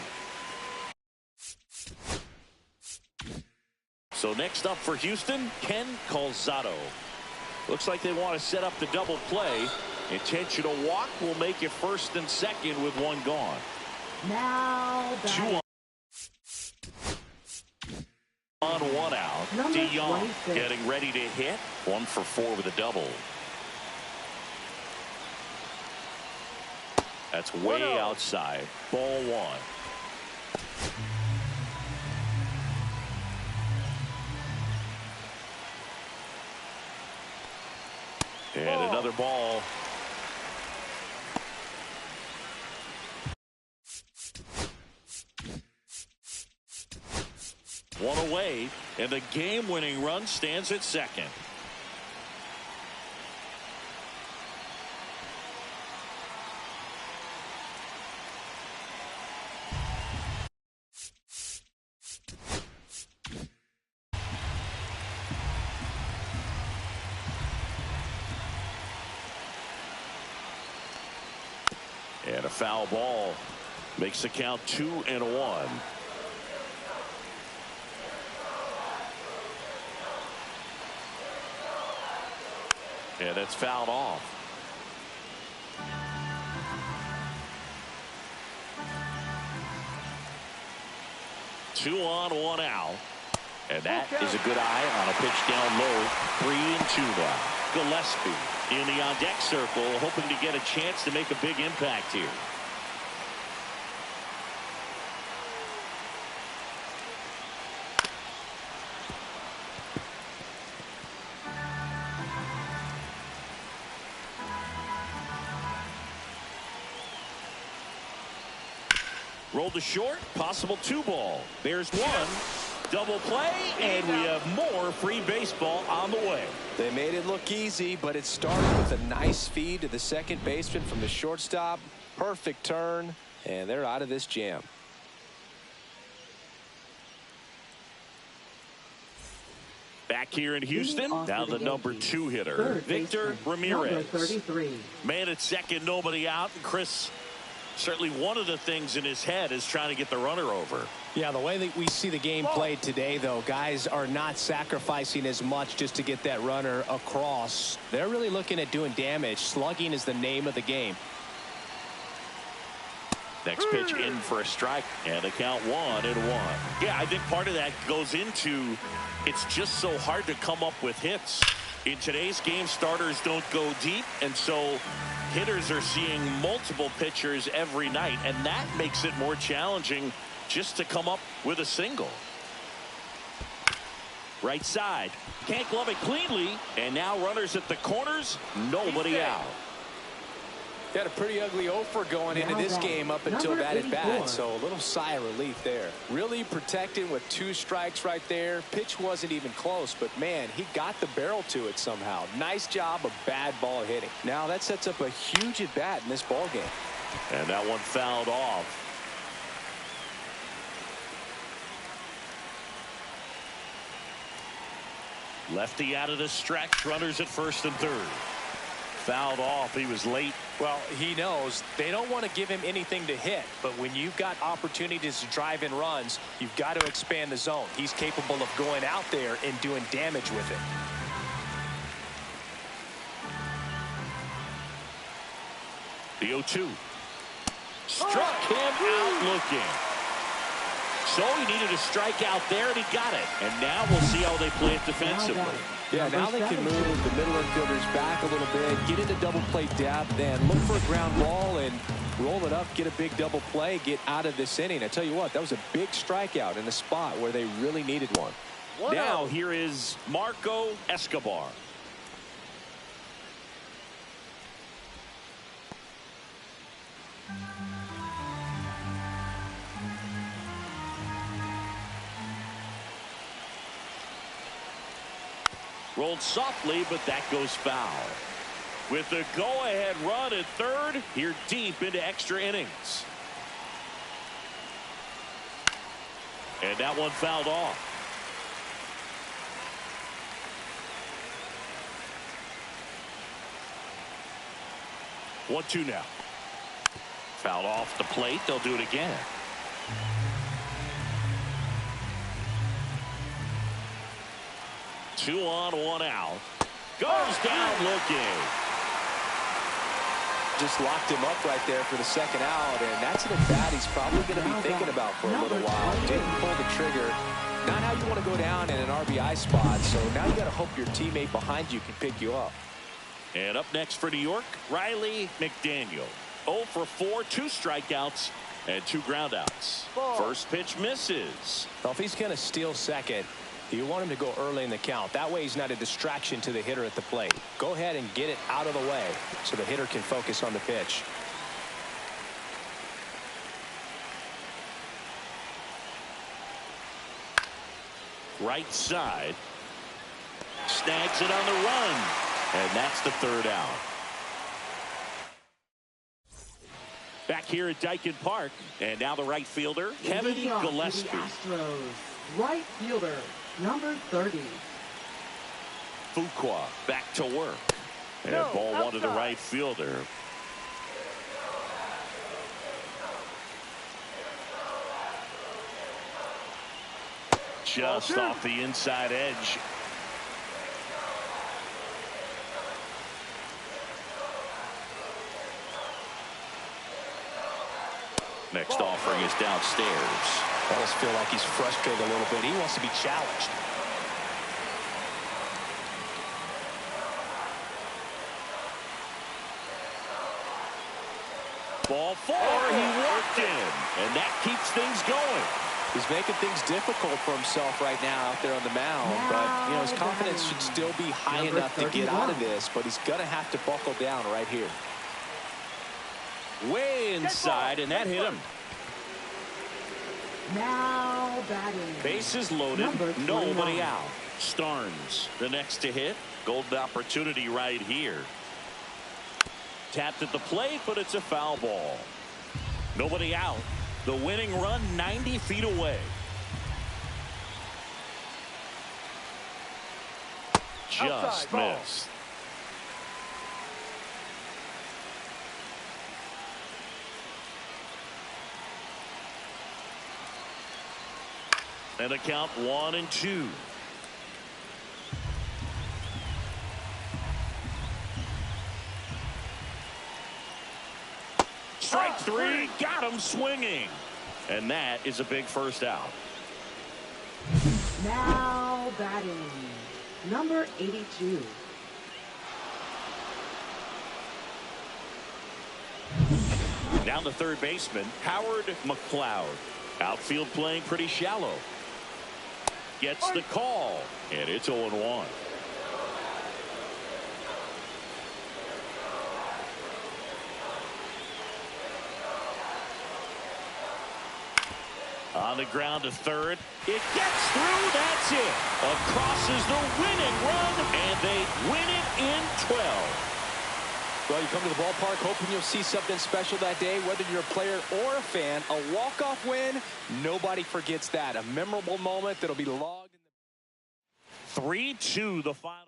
So next up for Houston, Ken Calzado. Looks like they want to set up the double play. Intentional walk will make it first and second with 1 gone. Now 2 on, 1 out. Number DeYoung 26. getting ready to hit. 1 for 4 with a double. That's way outside. Ball 1. And another ball. One away, and the game-winning run stands at second. And a foul ball makes the count 2-1. And it's fouled off. 2 on, 1 out. And that is a good eye on a pitch down low. 3-2 now. Gillespie in the on-deck circle, hoping to get a chance to make a big impact here. Rolled to short, possible 2 ball. There's 1. Double play, and we have more free baseball on the way. They made it look easy, but it started with a nice feed to the second baseman from the shortstop. Perfect turn, and they're out of this jam. Back here in Houston, now the number 2 hitter, Victor Ramirez. 33. Man at second, nobody out. And Chris, certainly one of the things in his head is trying to get the runner over. Yeah, the way that we see the game played today, though, guys are not sacrificing as much just to get that runner across. They're really looking at doing damage. Slugging is the name of the game. Next pitch in for a strike, and the count 1-1. Yeah, I think part of that goes into it's just so hard to come up with hits. In today's game, starters don't go deep, and so hitters are seeing multiple pitchers every night, and that makes it more challenging just to come up with a single. Right side, can't glove it cleanly, and now runners at the corners, nobody out. Got a pretty ugly offer going into this game up until that at bat, so a little sigh of relief there. Really protecting with 2 strikes right there. Pitch wasn't even close, but man, he got the barrel to it somehow. Nice job of bad ball hitting. Now that sets up a huge at bat in this ball game. And that one fouled off. Lefty out of the stretch, runners at first and third. Fouled off, he was late. Well, he knows they don't want to give him anything to hit, but when you've got opportunities to drive in runs, you've got to expand the zone. He's capable of going out there and doing damage with it. The 0-2. Struck him out looking. So he needed a strikeout there, and he got it. And now we'll see how they play it defensively. Yeah, now they can move the middle infielders back a little bit, get into double play depth, and look for a ground ball and roll it up, get a big double play, get out of this inning. I tell you what, that was a big strikeout in a spot where they really needed one. Now here is Marco Escobar. Rolled softly, but that goes foul. With the go-ahead run at third, here deep into extra innings. And that one fouled off. One, 2 now. Fouled off the plate. They'll do it again. Two on, 1 out. Goes down looking. Just locked him up right there for the second out, and that's an at-bat he's probably going to be thinking about for a little while. Didn't pull the trigger. Not how you want to go down in an RBI spot, so now you got to hope your teammate behind you can pick you up. And up next for New York, Riley McDaniel. 0 for 4, 2 strikeouts, and 2 groundouts. First pitch misses. Well, if he's going to steal second, you want him to go early in the count. That way he's not a distraction to the hitter at the plate. Go ahead and get it out of the way so the hitter can focus on the pitch. Right side. Snags it on the run. And that's the 3rd out. Back here at Dyken Park. And now the right fielder, Kevin Gillespie. Astros, right fielder, number 30. Fuqua back to work. And ball 1 to the right fielder. Just off the inside edge. Next offering is downstairs. Almost feel like he's frustrated a little bit. He wants to be challenged. Ball 4, he walked in, and that keeps things going. He's making things difficult for himself right now out there on the mound, but his confidence should still be high enough to get out of this, but he's going to have to buckle down right here. Way inside, and that hit him. Now batting. Bases loaded, nobody out. Starnes, the next to hit. Golden opportunity right here. Tapped at the plate, but it's a foul ball. Nobody out. The winning run 90 feet away. Just missed. And a count 1-2. Strike 3, got him swinging. And that is a big first out. Now batting. Number 82. Down the third baseman, Howard McLeod. Outfield playing pretty shallow. Gets the call, and it's 0-1. On the ground to third. It gets through. That's it. Across is the winning run, and they win it in 12. Well, you come to the ballpark hoping you'll see something special that day, whether you're a player or a fan. A walk-off win, nobody forgets that. A memorable moment that'll be logged in the 3-2 the final.